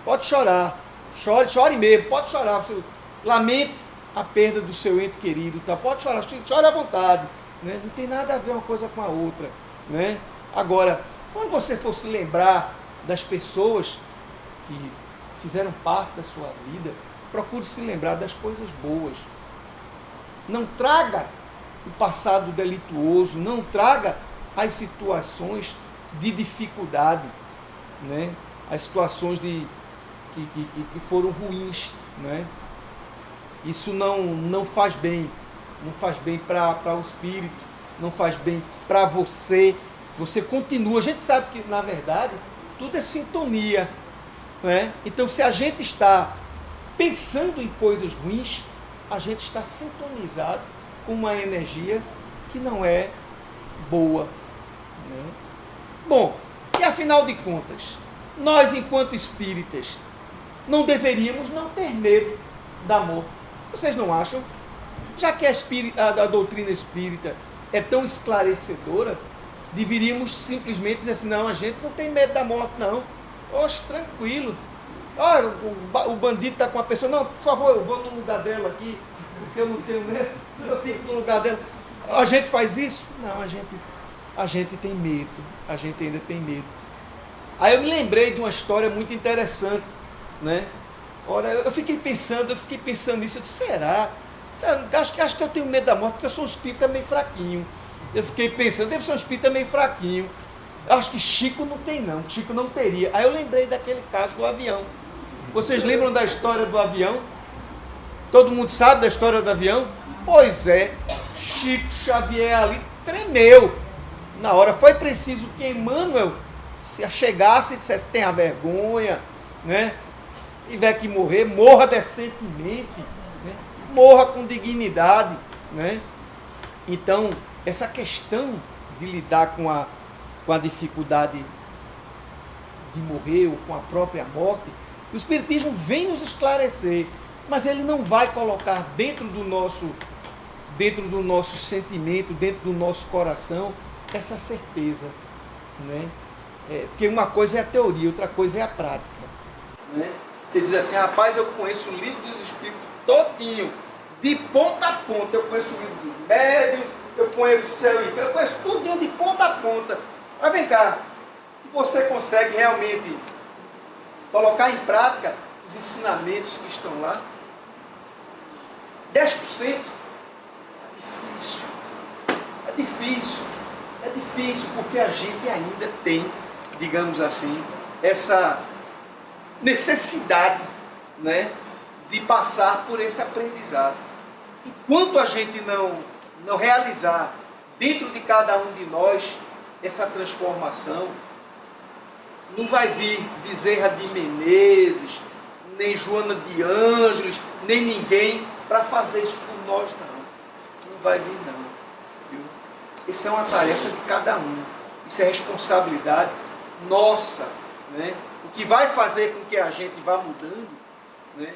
pode chorar, chore mesmo, pode chorar, você lamente a perda do seu ente querido, tá? Pode chorar, chore à vontade, né? Não tem nada a ver uma coisa com a outra. Né? Agora, quando você for se lembrar das pessoas que fizeram parte da sua vida, procure se lembrar das coisas boas. Não traga o passado delituoso, não traga as situações de dificuldade, né? As situações que foram ruins. Né? Isso não faz bem, não faz bem para o espírito, não faz bem para você. Você continua, a gente sabe que, na verdade, tudo é sintonia. Né? Então, se a gente está pensando em coisas ruins, a gente está sintonizado com uma energia que não é boa. Né? Bom, e afinal de contas, nós, enquanto espíritas, não deveríamos não ter medo da morte. Vocês não acham? Já que a doutrina espírita é tão esclarecedora, deveríamos simplesmente dizer assim, não, a gente não tem medo da morte, não. Oxe, tranquilo. Olha, o bandido está com a pessoa, não, por favor, eu vou no lugar dela aqui, porque eu não tenho medo, eu fico no lugar dela. A gente faz isso? Não, a gente tem medo, a gente ainda tem medo. Aí eu me lembrei de uma história muito interessante, né? Ora, eu fiquei pensando nisso, eu disse, será? Acho que eu tenho medo da morte, porque eu sou um espírita meio fraquinho. Eu fiquei pensando, deve ser um espírita meio fraquinho. Eu acho que Chico não tem não, Chico não teria. Aí eu lembrei daquele caso do avião. Vocês lembram da história do avião? Todo mundo sabe da história do avião? Pois é, Chico Xavier ali tremeu. Na hora foi preciso que Emmanuel se achegasse e dissesse, tenha vergonha, né? Se tiver que morrer, morra decentemente, né? Morra com dignidade, né? Então, essa questão de lidar com a dificuldade de morrer ou com a própria morte, o Espiritismo vem nos esclarecer, mas ele não vai colocar dentro do nosso sentimento, dentro do noso coração, essa certeza. Né? Porque uma coisa é a teoria, outra coisa é a prática. Né? Você diz assim, rapaz, eu conheço o livro dos Espíritos todinho, de ponta a ponta, eu conheço o livro dos médiuns, eu conheço o céu e o inferno, eu conheço tudo de ponta a ponta. Mas vem cá, você consegue realmente colocar em prática os ensinamentos que estão lá? 10%? É difícil. É difícil. É difícil porque a gente ainda tem, digamos assim, essa necessidade, né, de passar por esse aprendizado. Enquanto a gente não realizar dentro de cada um de nós essa transformação, não vai vir Bezerra de Menezes, nem Joana de Ângeles, nem ninguém para fazer isso por nós, não. Não vai vir, não. Viu? Isso é uma tarefa de cada um. Isso é responsabilidade nossa, né? O que vai fazer com que a gente vá mudando, né?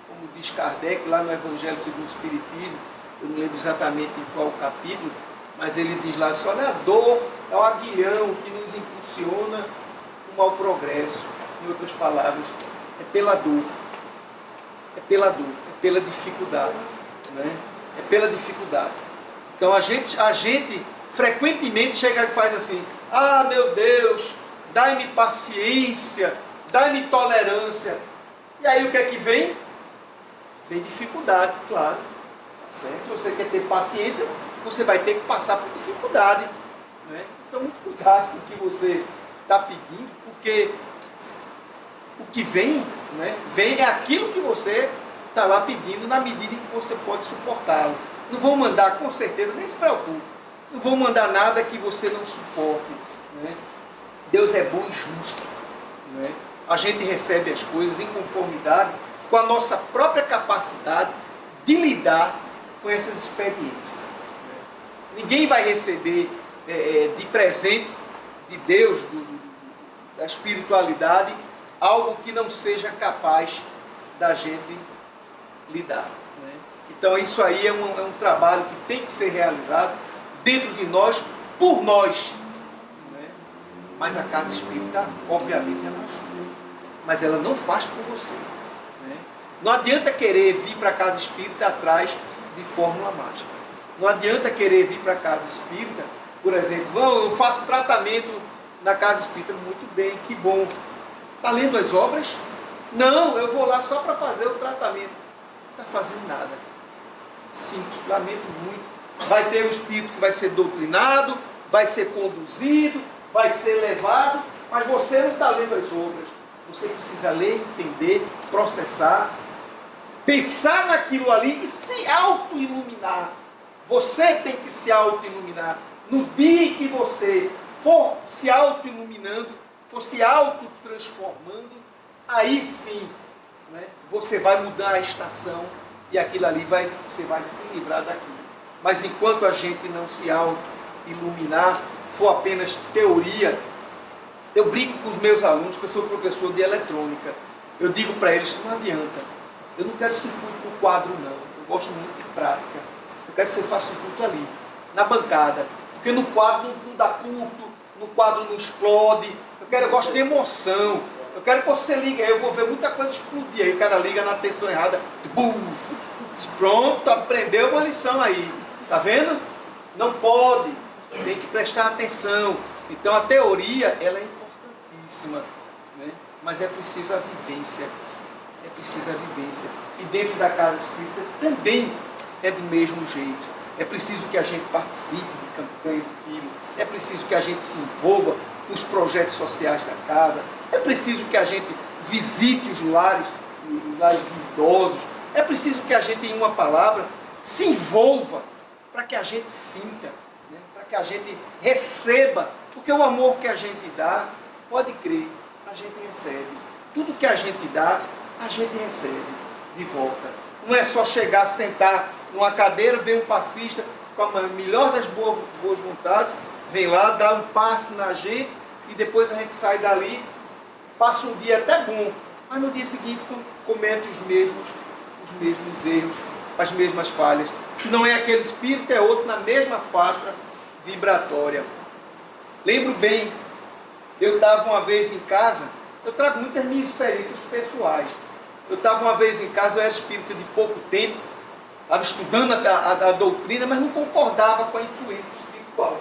Como diz Kardec lá no Evangelho segundo o Espiritismo, eu não lembro exatamente em qual capítulo, mas ele diz lá, olha, a dor é o aguilhão que nos impulsiona rumo ao progresso. Em outras palavras, é pela dor. É pela dor, é pela dificuldade. Né? É pela dificuldade. Então a gente frequentemente chega e faz assim, ah, meu Deus, dai-me paciência, dai-me tolerância. E aí o que é que vem? Vem dificuldade, claro. Tá certo? Se você quer ter paciência, você vai ter que passar por dificuldade. Né? Então, muito cuidado com o que você está pedindo, porque o que vem, né, vem é aquilo que você está lá pedindo na medida em que você pode suportá-lo. Não vou mandar, com certeza, nem se preocupe, não vou mandar nada que você não suporte. Né? Deus é bom e justo. Né? A gente recebe as coisas em conformidade com a nossa própria capacidade de lidar com essas experiências. Ninguém vai receber de presente de Deus, da espiritualidade, algo que não seja capaz da gente lidar. Né? Então isso aí é um trabalho que tem que ser realizado dentro de nós, por nós. Né? Mas a casa espírita, obviamente, ela ajuda. Mas ela não faz por você. Né? Não adianta querer vir para a casa espírita atrás de fórmula mágica. Não adianta querer vir para a casa espírita, por exemplo, eu faço tratamento na casa espírita, muito bem, que bom. Está lendo as obras? Não, eu vou lá só para fazer o tratamento. Não está fazendo nada. Sinto, lamento muito. Vai ter um espírito que vai ser doutrinado, vai ser conduzido, vai ser levado, mas você não está lendo as obras. Você precisa ler, entender, processar, pensar naquilo ali e se auto-iluminar. Você tem que se auto-iluminar. No dia que você for se auto-iluminando, for se auto-transformando, aí sim, né, você vai mudar a estação e aquilo ali você vai se livrar daquilo. Mas enquanto a gente não se auto-iluminar, for apenas teoria, eu brinco com os meus alunos, que eu sou professor de eletrônica, eu digo para eles, não adianta, eu não quero circuito por quadro não, eu gosto muito de prática, eu quero que você faça circuito ali, na bancada, porque no quadro não dá curto, no quadro não explode, eu gosto de emoção, eu quero que você ligue, aí eu vou ver muita coisa explodir, aí o cara liga na tensão errada, bum, pronto, aprendeu uma lição aí, tá vendo? Não pode, tem que prestar atenção. Então a teoria, ela é importantíssima, né? Mas é preciso a vivência, é preciso a vivência. E dentro da casa espírita também é do mesmo jeito. É preciso que a gente participe de campanha do filho, é preciso que a gente se envolva com os projetos sociais da casa, é preciso que a gente visite os lares de idosos, é preciso que a gente, em uma palavra, se envolva para que a gente sinta, né? Para que a gente receba, porque o amor que a gente dá, pode crer, a gente recebe. Tudo que a gente dá, a gente recebe de volta. Não é só chegar, sentar numa cadeira, ver um passista com a melhor das boas vontades, vem lá, dá um passe na gente e depois a gente sai dali, passa um dia até bom, mas no dia seguinte comete os mesmos erros, as mesmas falhas. Se não é aquele espírito, é outro na mesma faixa vibratória. Lembro bem, eu estava uma vez em casa, eu trago muitas minhas experiências pessoais. Eu estava uma vez em casa, eu era espírita de pouco tempo, estava estudando a doutrina, mas não concordava com a influência espiritual.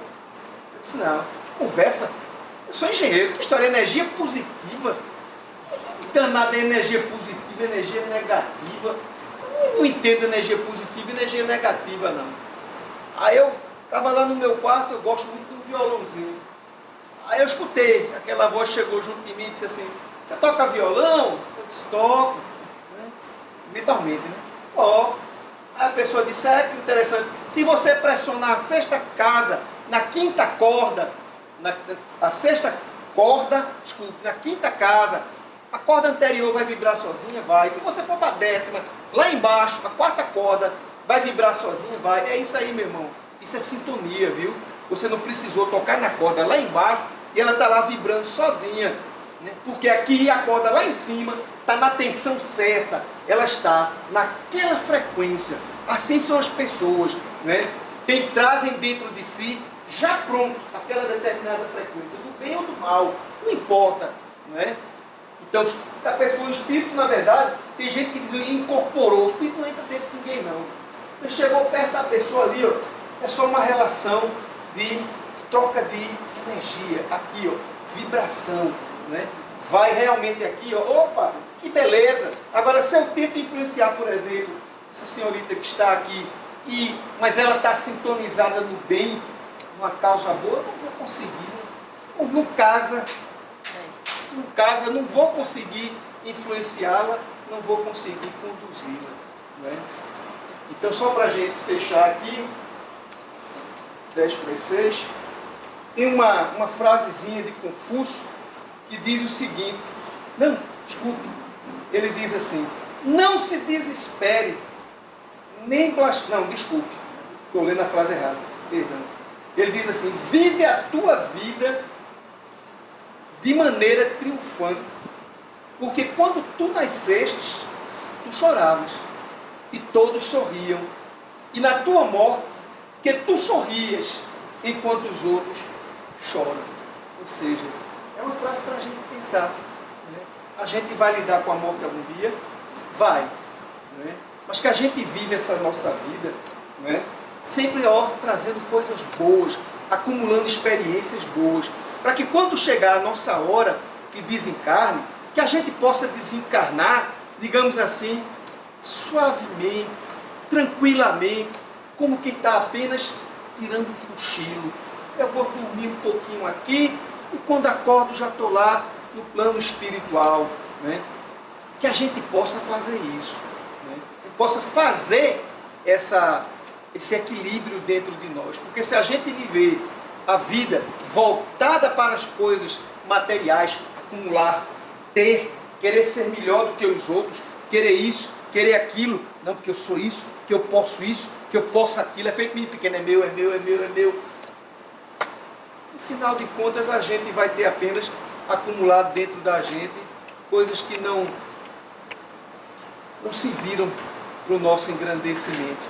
Eu disse, não, que conversa, eu sou engenheiro, que história, energia positiva. Que danada é energia positiva? positiva, energia negativa. Eu não entendo energia positiva e energia negativa, não. Aí eu estava lá no meu quarto, eu gosto muito do violãozinho. Aí eu escutei, aquela voz chegou junto de mim e disse assim, você toca violão? Eu disse, toco. Mentalmente, né? Toco. Aí a pessoa disse, que interessante, se você pressionar a sexta casa na quinta corda, a sexta corda, desculpe, na quinta casa, a corda anterior vai vibrar sozinha? Vai. Se você for para a décima, lá embaixo, a quarta corda vai vibrar sozinha? Vai. É isso aí, meu irmão. Isso é sintonia, viu? Você não precisou tocar na corda lá embaixo e ela está lá vibrando sozinha. Né? Porque aqui a corda lá em cima está na tensão certa. Ela está naquela frequência. Assim são as pessoas. Né? Trazem dentro de si, já pronto, aquela determinada frequência, do bem ou do mal. Não importa. Né? Então, a pessoa, o espírito, na verdade, tem gente que diz que incorporou. O espírito não entra dentro de ninguém, não. Ele chegou perto da pessoa ali, ó, é só uma relação de troca de energia. Aqui, ó, vibração. Né? Vai realmente aqui, ó, opa, que beleza. Agora, se eu tento influenciar, por exemplo, essa senhorita que está aqui, mas ela está sintonizada no bem, numa causa boa, eu não vou conseguir. Não casa. No caso, eu não vou conseguir influenciá-la, não vou conseguir conduzi-la. Né? Então, só para a gente fechar aqui, 10:06, tem uma frasezinha de Confúcio que diz o seguinte, não, desculpe, ele diz assim, não se desespere, nem blasfeme, não, desculpe, estou lendo a frase errada, perdão. Ele diz assim, vive a tua vida de maneira triunfante, porque quando tu nasceste, tu choravas, e todos sorriam, e na tua morte, que tu sorrias, enquanto os outros choram. Ou seja, é uma frase para a gente pensar. Né? A gente vai lidar com a morte algum dia? Vai. Né? Mas que a gente vive essa nossa vida, né? Sempre trazendo coisas boas, acumulando experiências boas, para que quando chegar a nossa hora de desencarne, que a gente possa desencarnar, digamos assim, suavemente, tranquilamente, como quem está apenas tirando um cochilo. Eu vou dormir um pouquinho aqui, e quando acordo já estou lá no plano espiritual. Né? Que a gente possa fazer isso. Né? Que possa fazer esse equilíbrio dentro de nós. Porque se a gente viver a vida voltada para as coisas materiais, acumular, querer ser melhor do que os outros, querer isso, querer aquilo, não, porque eu sou isso, que eu posso isso, que eu posso aquilo, é feito menino pequeno, é meu, é meu, é meu, é meu. No final de contas, a gente vai ter apenas acumulado dentro da gente coisas que não se viram para o nosso engrandecimento.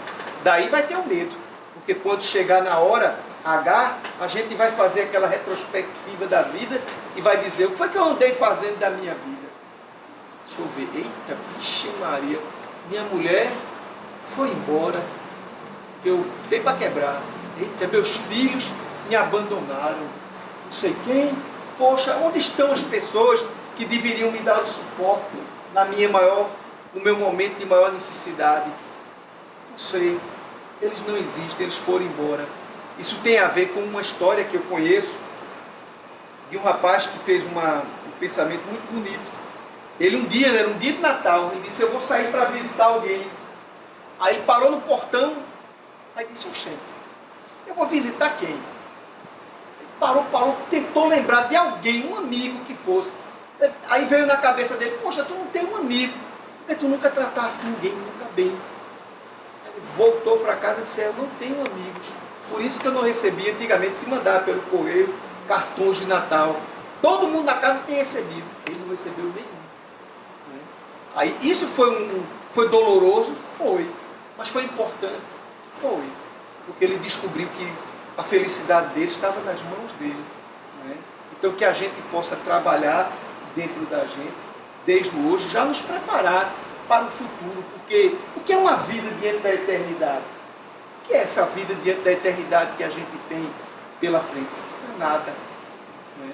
Daí vai ter o medo, porque quando chegar na hora H, a gente vai fazer aquela retrospectiva da vida e vai dizer, o que foi que eu andei fazendo da minha vida? Deixa eu ver, eita, vixe Maria, minha mulher foi embora, eu dei para quebrar, eita, meus filhos me abandonaram, não sei quem, poxa, onde estão as pessoas que deveriam me dar o suporte no meu momento de maior necessidade? Não sei, eles não existem, eles foram embora. Isso tem a ver com uma história que eu conheço de um rapaz que fez um pensamento muito bonito. Ele era um dia de Natal, ele disse, eu vou sair para visitar alguém. Aí parou no portão, aí disse, oxente, eu vou visitar quem? Ele parou, tentou lembrar de alguém, um amigo que fosse. Aí veio na cabeça dele, poxa, tu não tem um amigo, porque tu nunca tratasse ninguém, nunca bem. Ele voltou para casa e disse, eu não tenho amigos. Por isso que eu não recebia, antigamente se mandava pelo correio cartões de Natal. Todo mundo na casa tem recebido, ele não recebeu nenhum. Né? Aí isso foi doloroso? Foi. Mas foi importante? Foi. Porque ele descobriu que a felicidade dele estava nas mãos dele. Né? Então que a gente possa trabalhar dentro da gente, desde hoje, já nos preparar para o futuro. Porque o que é uma vida diante da eternidade? O que é essa vida diante da eternidade que a gente tem pela frente? Não é nada. Né?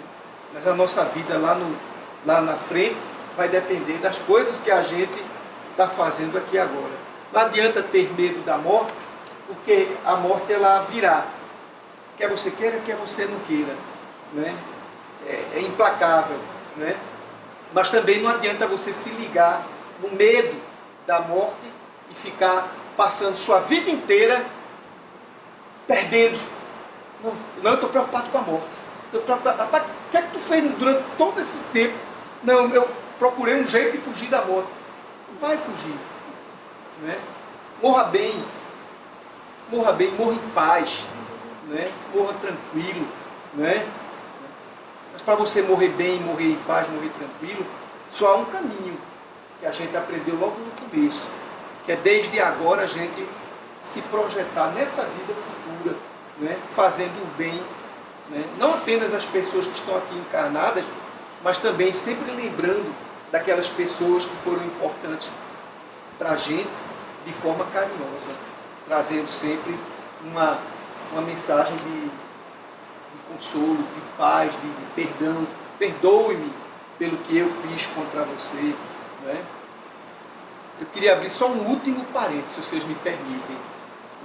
Mas a nossa vida lá na frente vai depender das coisas que a gente está fazendo aqui agora. Não adianta ter medo da morte, porque a morte ela virá. Quer você queira, quer você não queira. Né? É implacável. Né? Mas também não adianta você se ligar no medo da morte e ficar passando sua vida inteira perdendo. Não, eu estou preocupado com a morte. Rapaz, o que é que tu fez durante todo esse tempo? Não, eu procurei um jeito de fugir da morte. Não vai fugir. Né? Morra bem, morra em paz, né? Morra tranquilo. Né? Mas para você morrer bem, morrer em paz, morrer tranquilo, só há um caminho que a gente aprendeu logo no começo, que é desde agora a gente se projetar nessa vida futura, né? Fazendo o bem, né? Não apenas as pessoas que estão aqui encarnadas, mas também sempre lembrando daquelas pessoas que foram importantes para a gente de forma carinhosa, trazendo sempre uma mensagem de consolo, de paz, de perdão. Perdoe-me pelo que eu fiz contra você. Né? Eu queria abrir só um último parênteses, se vocês me permitem.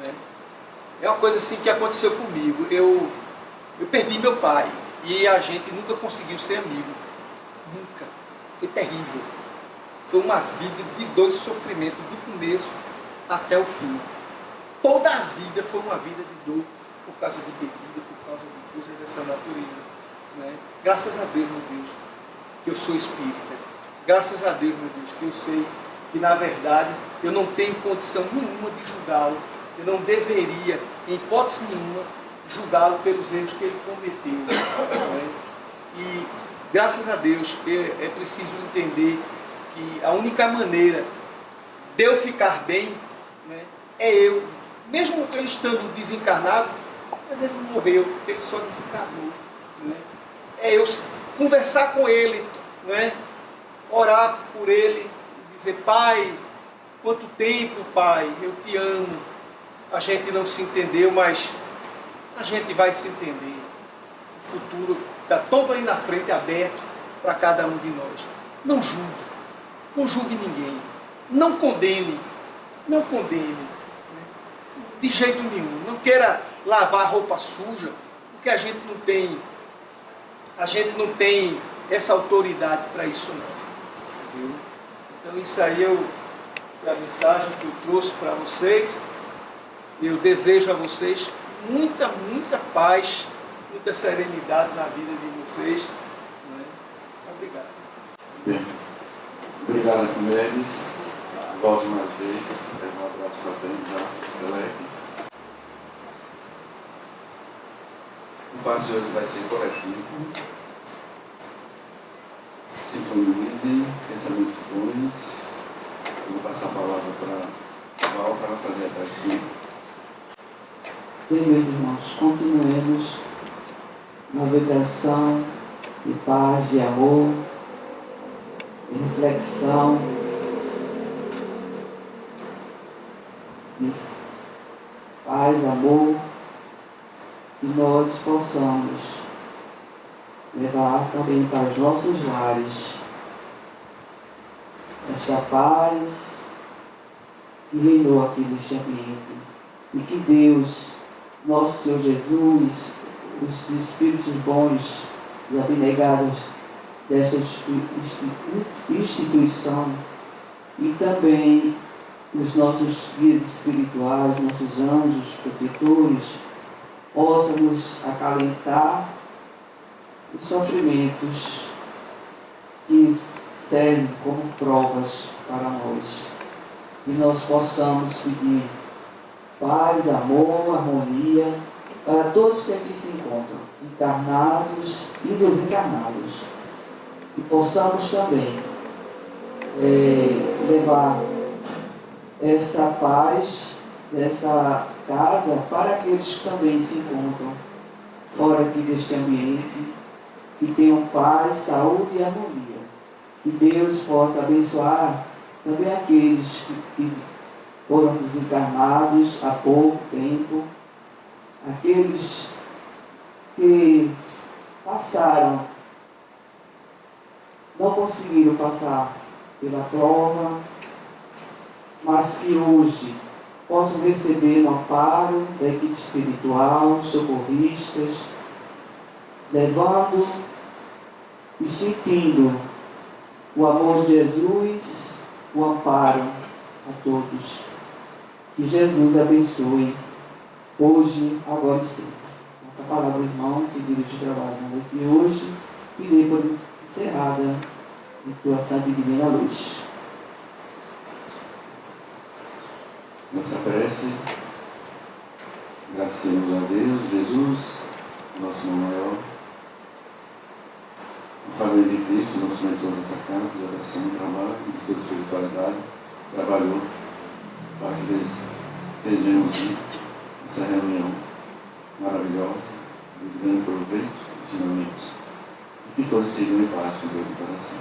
Né? É uma coisa assim que aconteceu comigo. Eu perdi meu pai e a gente nunca conseguiu ser amigo. Nunca. Foi terrível. Foi uma vida de dor e sofrimento do começo até o fim. Toda a vida foi uma vida de dor por causa de bebida, por causa de coisas dessa natureza. Né? Graças a Deus, meu Deus, que eu sou espírita. Graças a Deus, meu Deus, que eu sei que, na verdade, eu não tenho condição nenhuma de julgá-lo. Eu não deveria, em hipótese nenhuma, julgá-lo pelos erros que ele cometeu. Né? E, graças a Deus, é preciso entender que a única maneira de eu ficar bem, né, é eu, mesmo ele estando desencarnado, mas ele não morreu, ele só desencarnou. Né? É eu conversar com ele, né, orar por ele, dizer: Pai, quanto tempo, Pai, eu te amo. A gente não se entendeu, mas a gente vai se entender. O futuro está todo aí na frente, aberto para cada um de nós. Não julgue. Não julgue ninguém. Não condene. Não condene. Né? De jeito nenhum. Não queira lavar roupa suja, porque a gente não tem essa autoridade para isso não. Entendeu? Então isso aí é a mensagem que eu trouxe para vocês. Eu desejo a vocês muita, muita paz, muita serenidade na vida de vocês. Né? Obrigado. Bem, obrigado, mulheres. Volte mais vezes. Um abraço fraternizado. Celeste. O passe hoje vai ser coletivo. Sintonizem, pensamentos bons. Eu vou passar a palavra para a Val para ela fazer a prece. Bem, meus irmãos, continuemos na vibração de paz, de amor, de reflexão, de paz, amor, que nós possamos levar também para os nossos lares esta paz que reinou aqui neste ambiente, e que Deus, nosso Senhor Jesus, os espíritos bons e abnegados desta instituição, e também os nossos guias espirituais, nossos anjos protetores, possam nos acalentar os sofrimentos que servem como provas para nós. E nós possamos pedir paz, amor, harmonia para todos que aqui se encontram, encarnados e desencarnados. E possamos também levar essa paz dessa casa para aqueles que também se encontram fora aqui deste ambiente, que tenham paz, saúde e harmonia. Que Deus possa abençoar também aqueles que foram desencarnados há pouco tempo, aqueles que passaram não conseguiram passar pela prova, mas que hoje possam receber o amparo da equipe espiritual, socorristas, levando e sentindo o amor de Jesus, o amparo a todos. Que Jesus abençoe hoje, agora e sempre. Essa palavra, irmão, que dirige o trabalho na noite de hoje, e dê por encerrada em tua santa e divina luz. Nessa prece, agradecemos a Deus, Jesus, nosso irmão maior, a família de Cristo, nosso mentor nessa casa, de oração, de trabalho, de toda espiritualidade, trabalhou para que sejamos essa reunião maravilhosa, de grande proveito, ensinamento, e que todos sigam em paz com Deus do coração.